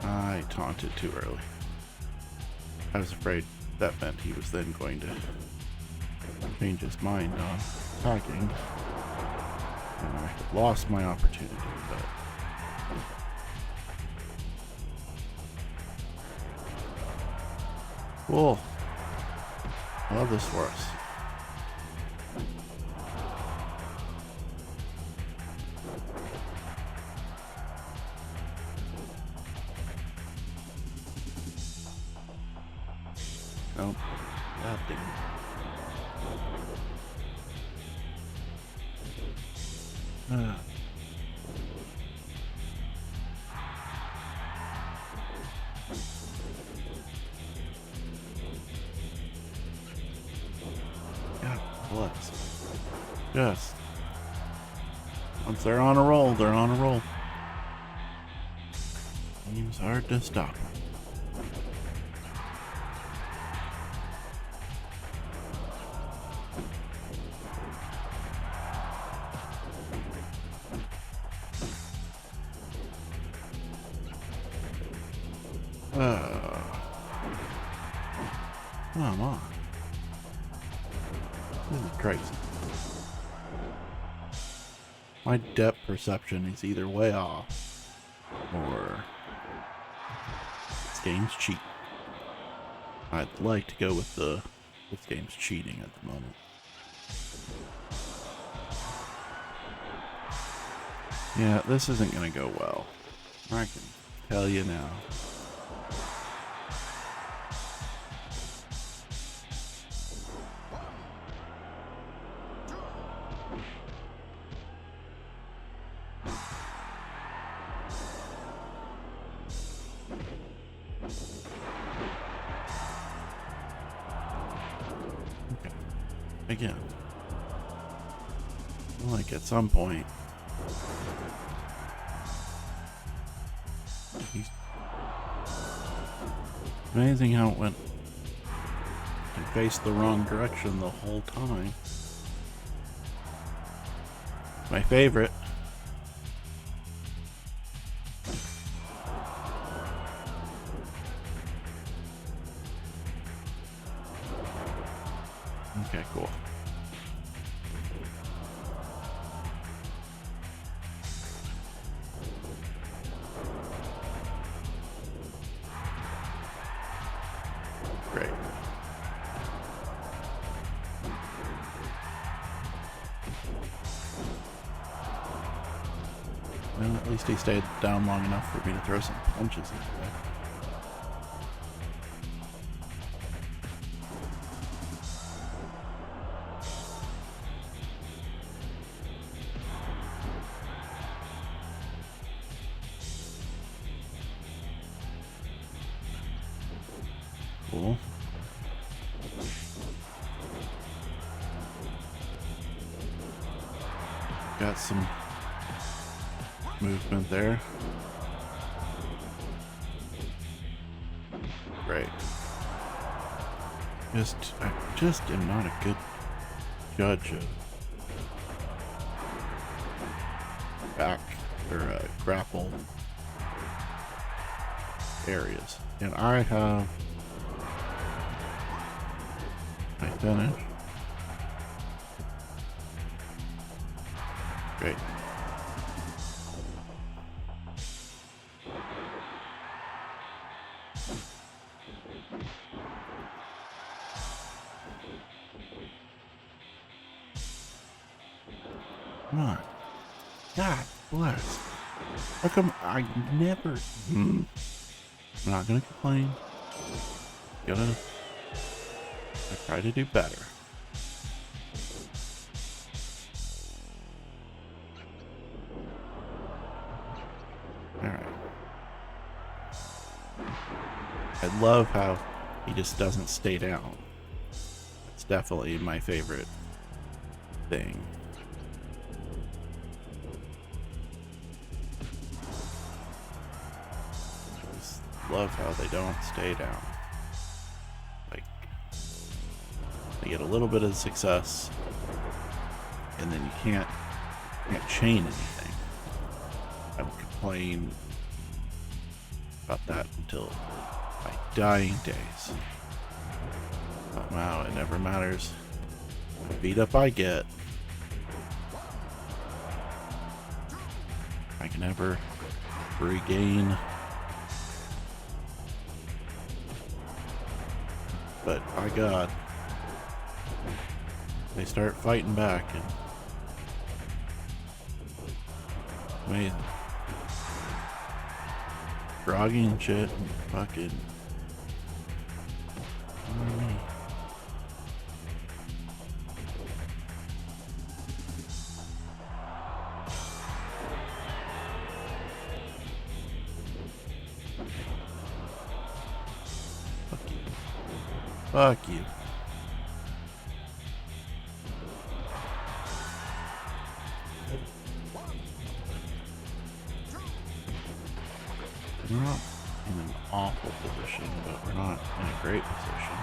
A: I taunted too early. I was afraid that meant he was then going to change his mind on attacking. And I lost my opportunity, but. Cool. I love this for us. Nope. God damn it. God bless. Yes. Once they're on a roll, they're on a roll. Seems hard to stop. Come on. This is crazy. My depth perception is either way off, or this game's cheating. I'd like to go with this game's cheating at the moment. Yeah, this isn't gonna go well. I can tell you now. Again, like at some point, it's amazing how it went and faced the wrong direction the whole time. My favorite. Okay, cool. Great. least he stayed down long enough for me to throw some punches his way. Cool. Got some movement there. Great. I just am not a good judge of back or grapple areas. And I have my finish. Great. Come on. God bless. How come I never... I'm not gonna complain. I try to do better. Alright. I love how he just doesn't stay down. It's definitely my favorite thing. Love how they don't stay down. Like, they get a little bit of success, and then you can't chain anything. I would complain about that until my dying days. But wow, it never matters. The beat up I get, I can never regain. But by God, they start fighting back and amazing. Groggy and shit and fucking fuck you. We're not in an awful position, but we're not in a great position.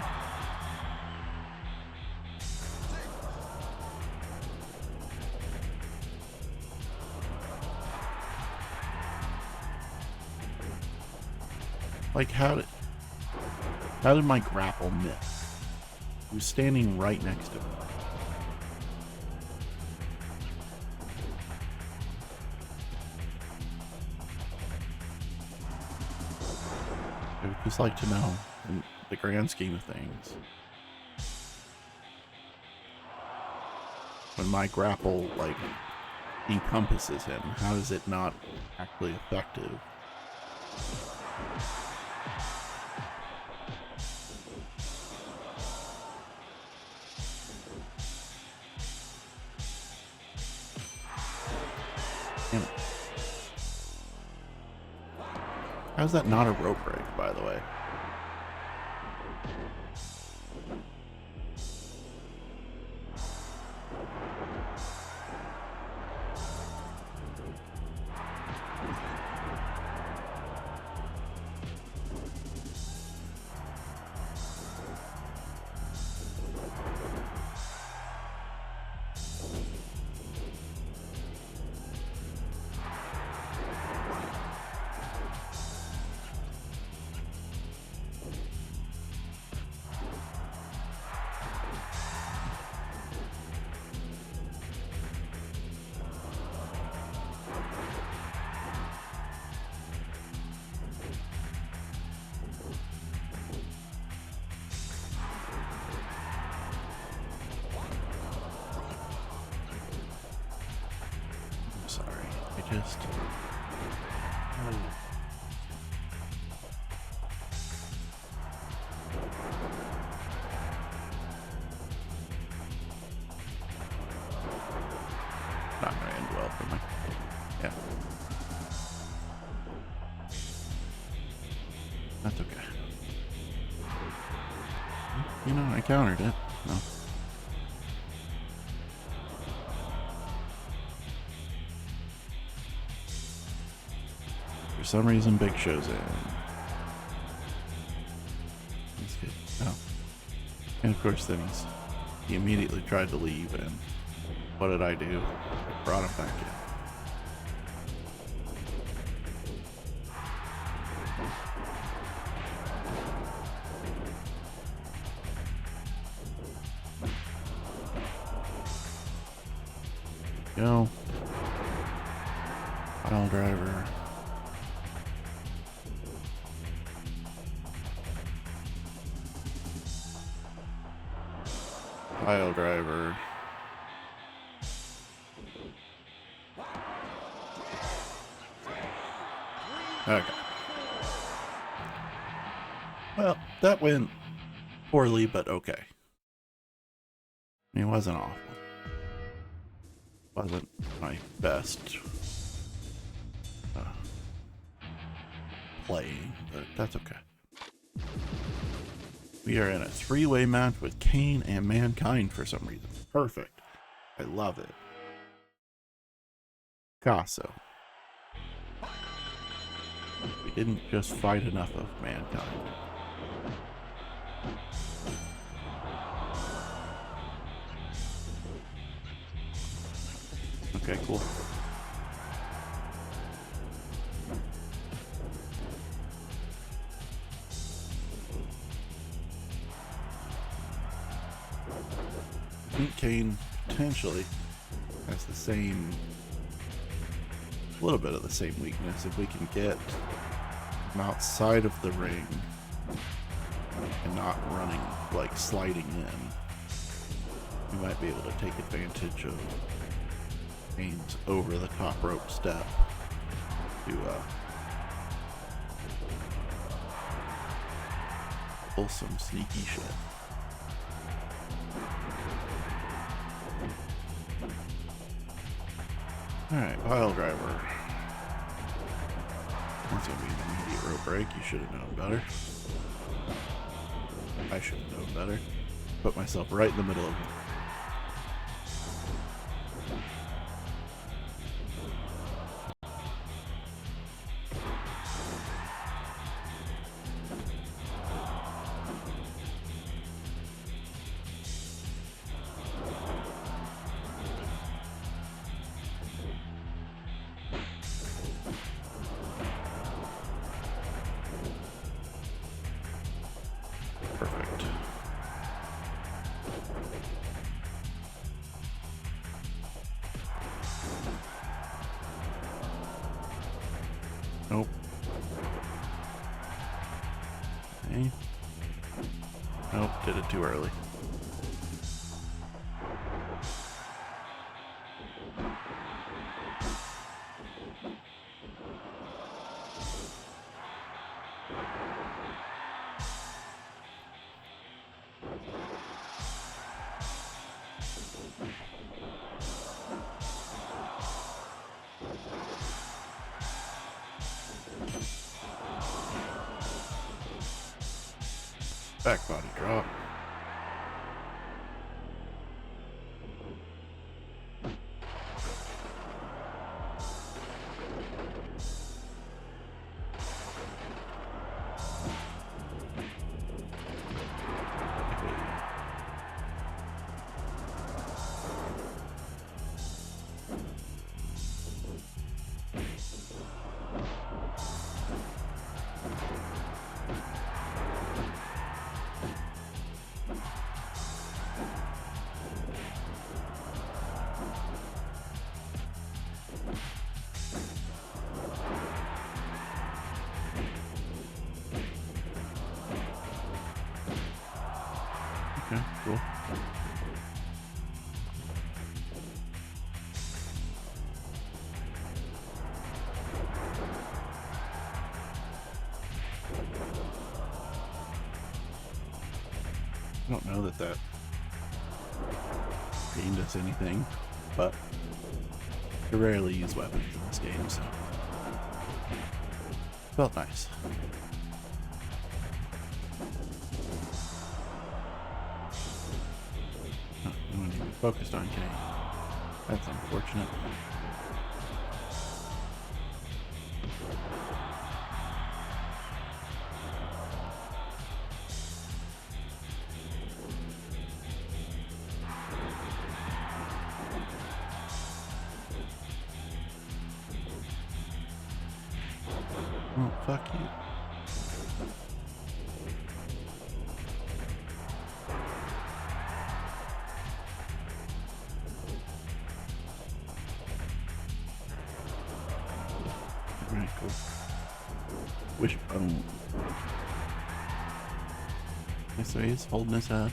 A: Like, how did my grapple miss? He was standing right next to me. I would just like to know, in the grand scheme of things, when my grapple, like, encompasses him, how is it not actually effective? How's that not a rope break, by the way? That's okay. You know, I countered it. No. For some reason, Big Show's in. That's good. Oh. And of course, then he immediately tried to leave, and what did I do? I brought him back in. Go. Pile driver. Pile driver. Okay. Well, that went poorly, but okay. I mean, it wasn't awful. Wasn't my best playing, but that's okay. We are in a three-way match with Kane and Mankind for some reason. Perfect. I love it. Casso. We didn't just fight enough of Mankind. Okay, cool. I think Kane potentially has the same, a little bit of the same weakness. If we can get him outside of the ring and not running, like sliding in, we might be able to take advantage of Kane's over the top rope step to pull some sneaky shit. Alright, pile driver. That's gonna be an immediate rope break. You should have known better. I should have known better. Put myself right in the middle of it. Nope. Okay. Nope, did it too early. Back body drop. Okay, cool. I don't know that gained us anything, but I rarely use weapons in this game, so felt nice. focused on Kane. That's unfortunate. Oh, fuck you. Alright, cool. Wishbone. Yes, so he's holding his head.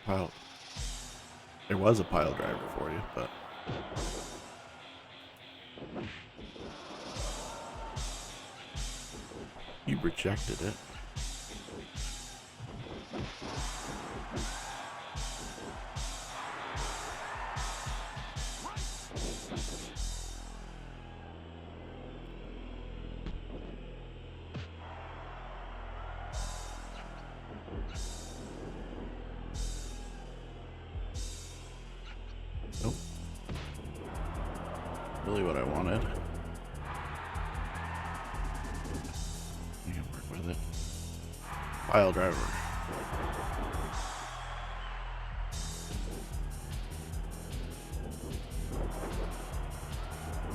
A: Pile. There was a pile driver for you, but you rejected it. Nope. Really what I wanted. You can work with it. Pile driver.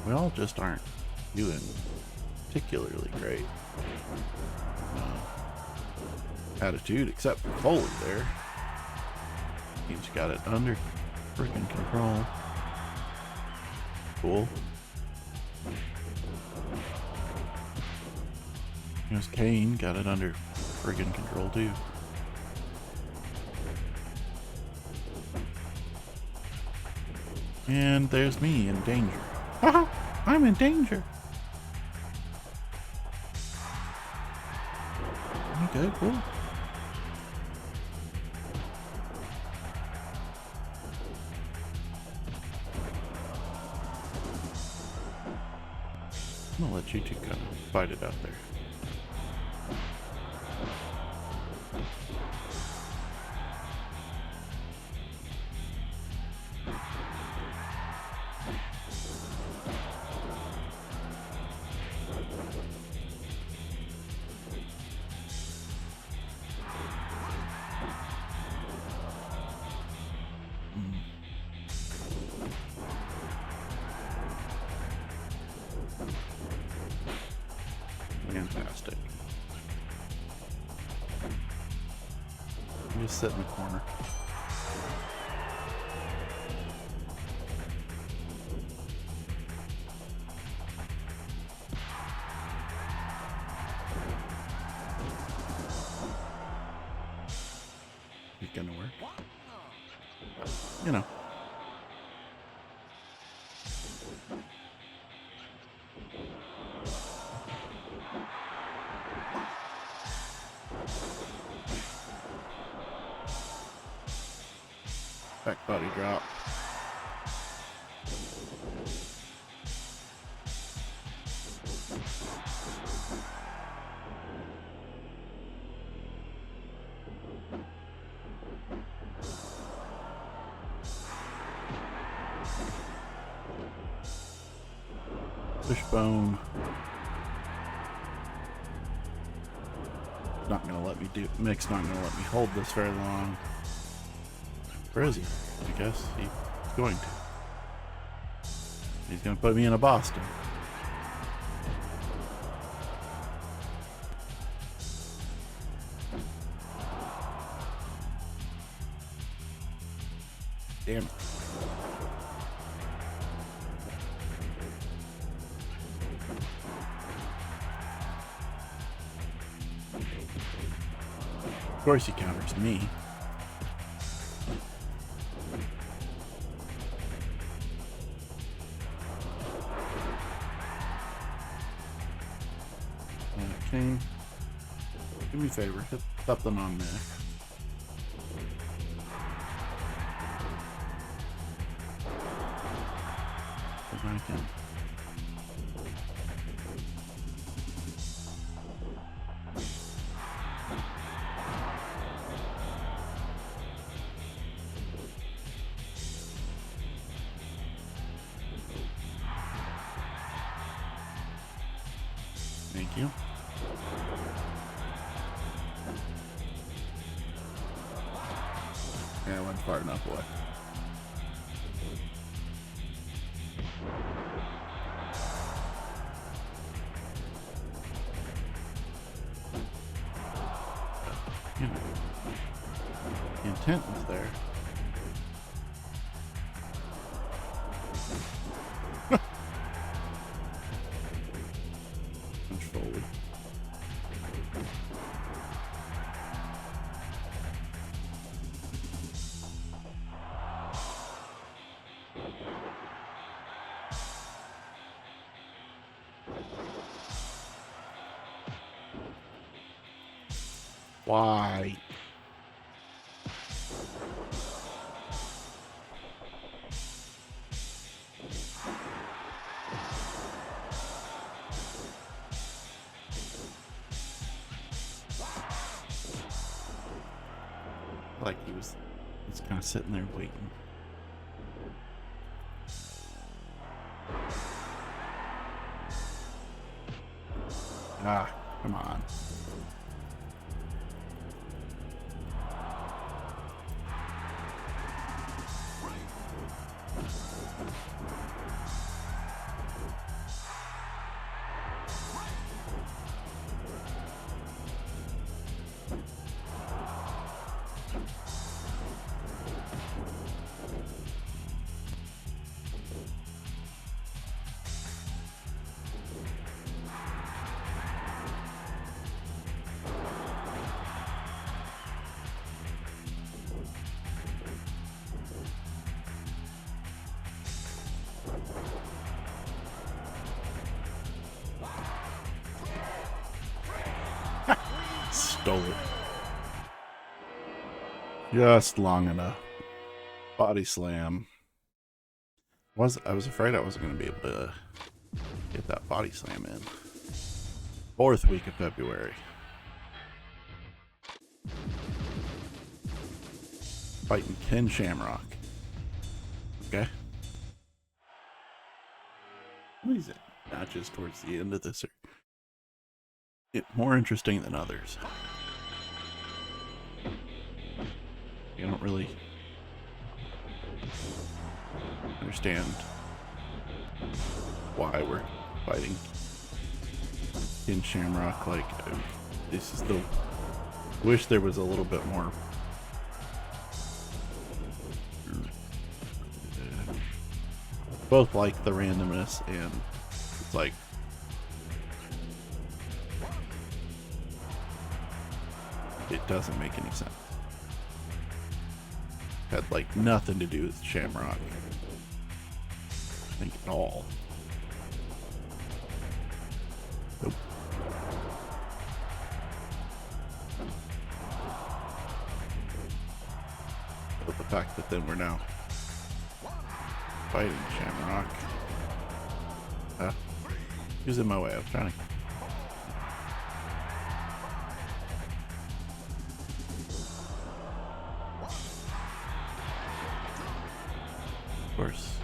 A: We all just aren't doing particularly great. Attitude, except for Foley there. He's got it under freaking control. Cool. Here's Kane, got it under friggin' control too. And there's me in danger. Haha! I'm in danger! Okay, cool. I'm gonna let you two kind of fight it out there. Fantastic. Just sit in the corner. It's gonna work. You know. Back body drop. Wishbone. Not gonna let me do. Mick's not gonna let me hold this very long. Where is he? I guess he's going to. He's gonna put me in a Boston. Damn it. Of course he counters me. Okay. Do me a favor, hit something on there. If I can Thank you. Yeah, I went far enough away. You know, the intent was there. Punch Foley. Why? Like he's kind of sitting there waiting. Ah, come on. Stole it. Just long enough. Body slam. I was afraid I wasn't going to be able to get that body slam in. 4th week of February. Fighting Ken Shamrock. Okay. These matches towards the end of this are more interesting than others. You don't really understand why we're fighting Ken Shamrock. Like, this is the... Wish there was a little bit more... both like the randomness and it's like... it doesn't make any sense. Had like nothing to do with Shamrock. I think at all. Nope. But the fact that then we're now fighting Shamrock. He was in my way. I was trying to... Of course.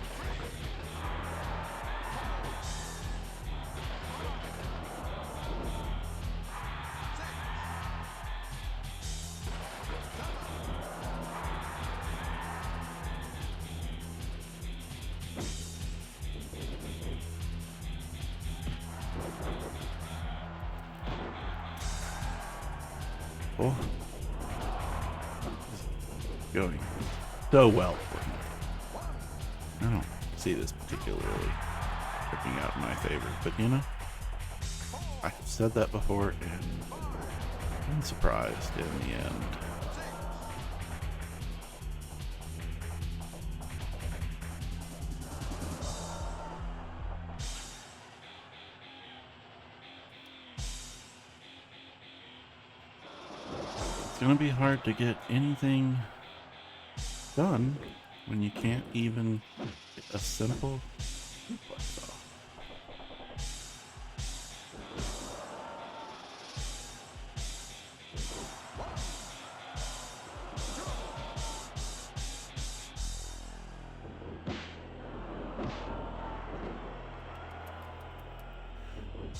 A: Oh. Going so well for him. I don't see this particularly working out in my favor, but you know, I've said that before and I'm surprised in the end. It's gonna be hard to get anything done when you can't even get a simple suplex off.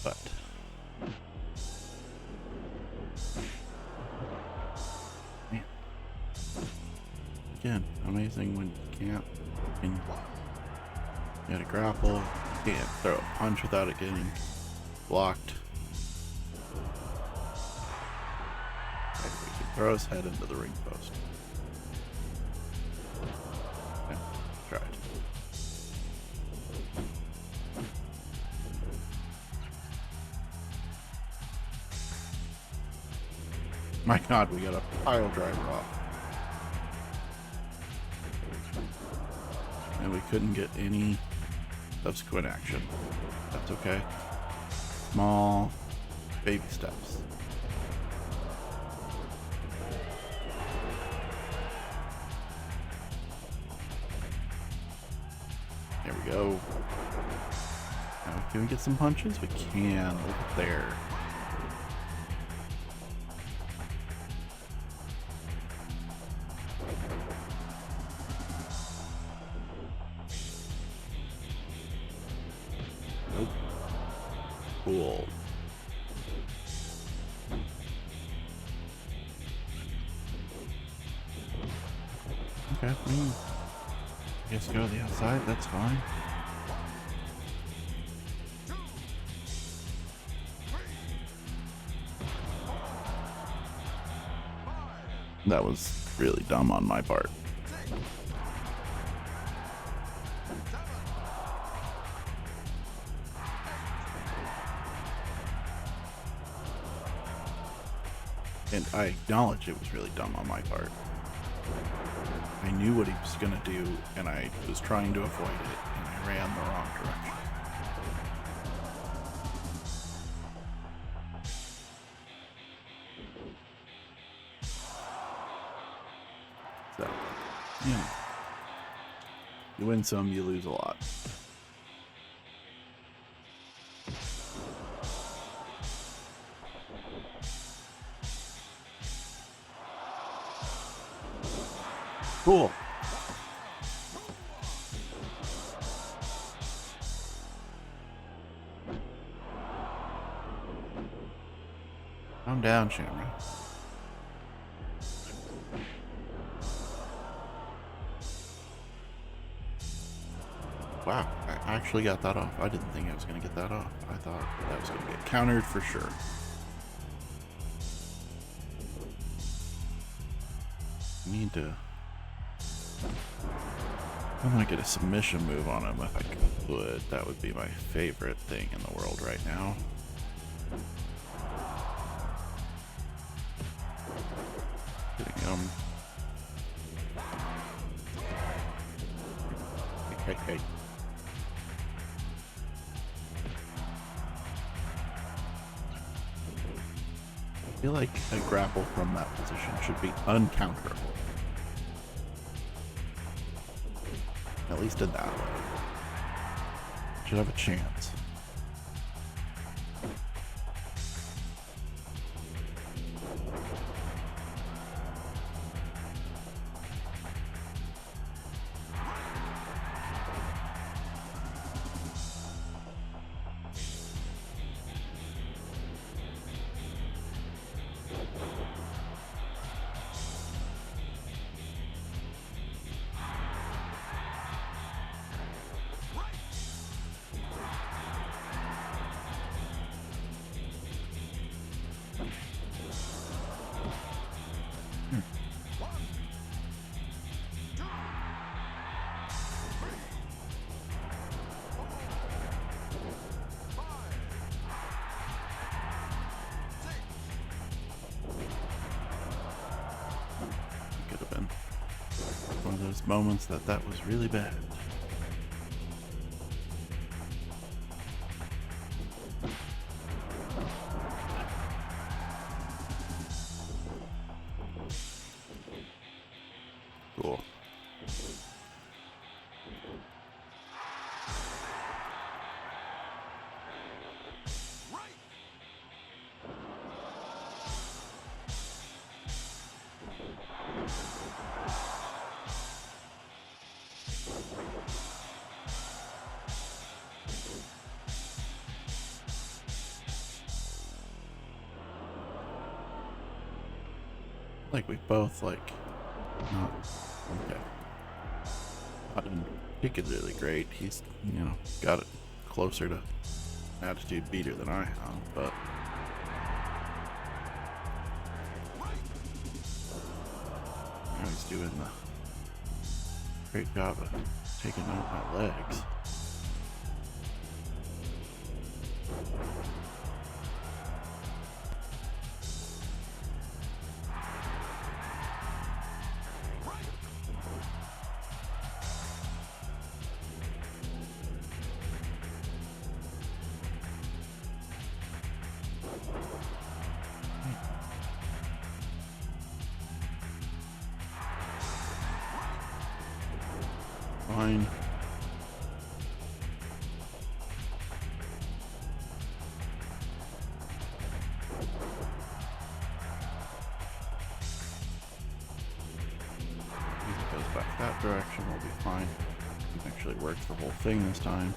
A: But Again, amazing when you can't. You gotta grapple. You can't throw a punch without it getting blocked. Okay, we can throw his head into the ring post. Okay, tried. My god, we got a pile driver off. And we couldn't get any subsequent action. That's okay. Small baby steps. There we go. Now, can we get some punches? We can. Look at there. Nope. Cool. Okay, I guess go to the outside, that's fine. That was really dumb on my part. And I acknowledge it was really dumb on my part. I knew what he was gonna do, and I was trying to avoid it, and I ran the wrong direction. So, yeah. You win some, you lose a lot. Cool. Calm down, Shamrock. Wow, I actually got that off. I didn't think I was going to get that off. I thought that was going to get countered for sure. Need to... I want to get a submission move on him if I could. That would be my favorite thing in the world right now. Getting him. Hey. I feel like a grapple from that position should be uncounterable. At least in that way. Should have a chance. Moments that was really bad. Cool. Like we both not Okay. Not particularly great. He's, got it closer to attitude beater than I have, but he's doing the great job of taking out my legs. Fine. If it goes back that direction, we'll be fine. It actually works the whole thing this time.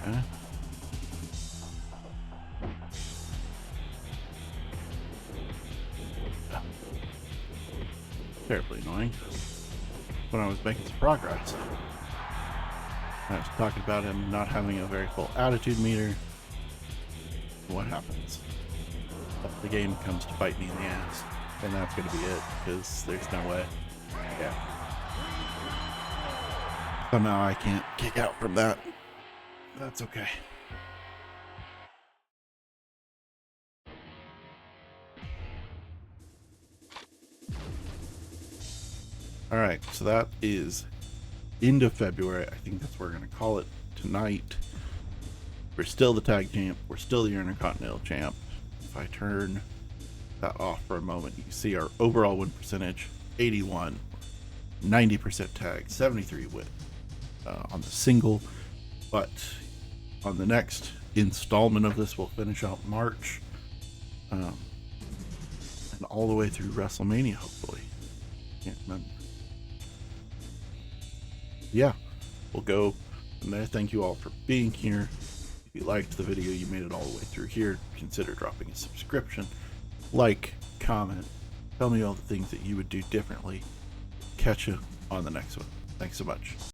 A: Okay. Terribly annoying. When I was making some progress, I was talking about him not having a very full attitude meter. What happens? The game comes to bite me in the ass, and that's going to be it, because there's no way. Yeah. Somehow I can't kick out from that. That's okay. Alright, so that is end of February. I think that's what we're going to call it tonight. We're still the tag champ. We're still the Intercontinental champ. If I turn that off for a moment, you can see our overall win percentage, 81, 90% tag, 73 win on the single. But on the next installment of this, we'll finish out March and all the way through WrestleMania, hopefully. Can't remember. Yeah, we'll go from there. Thank you all for being here. If you liked the video, you made it all the way through here, consider dropping a subscription, like, comment, tell me all the things that you would do differently. Catch you on the next one. Thanks so much.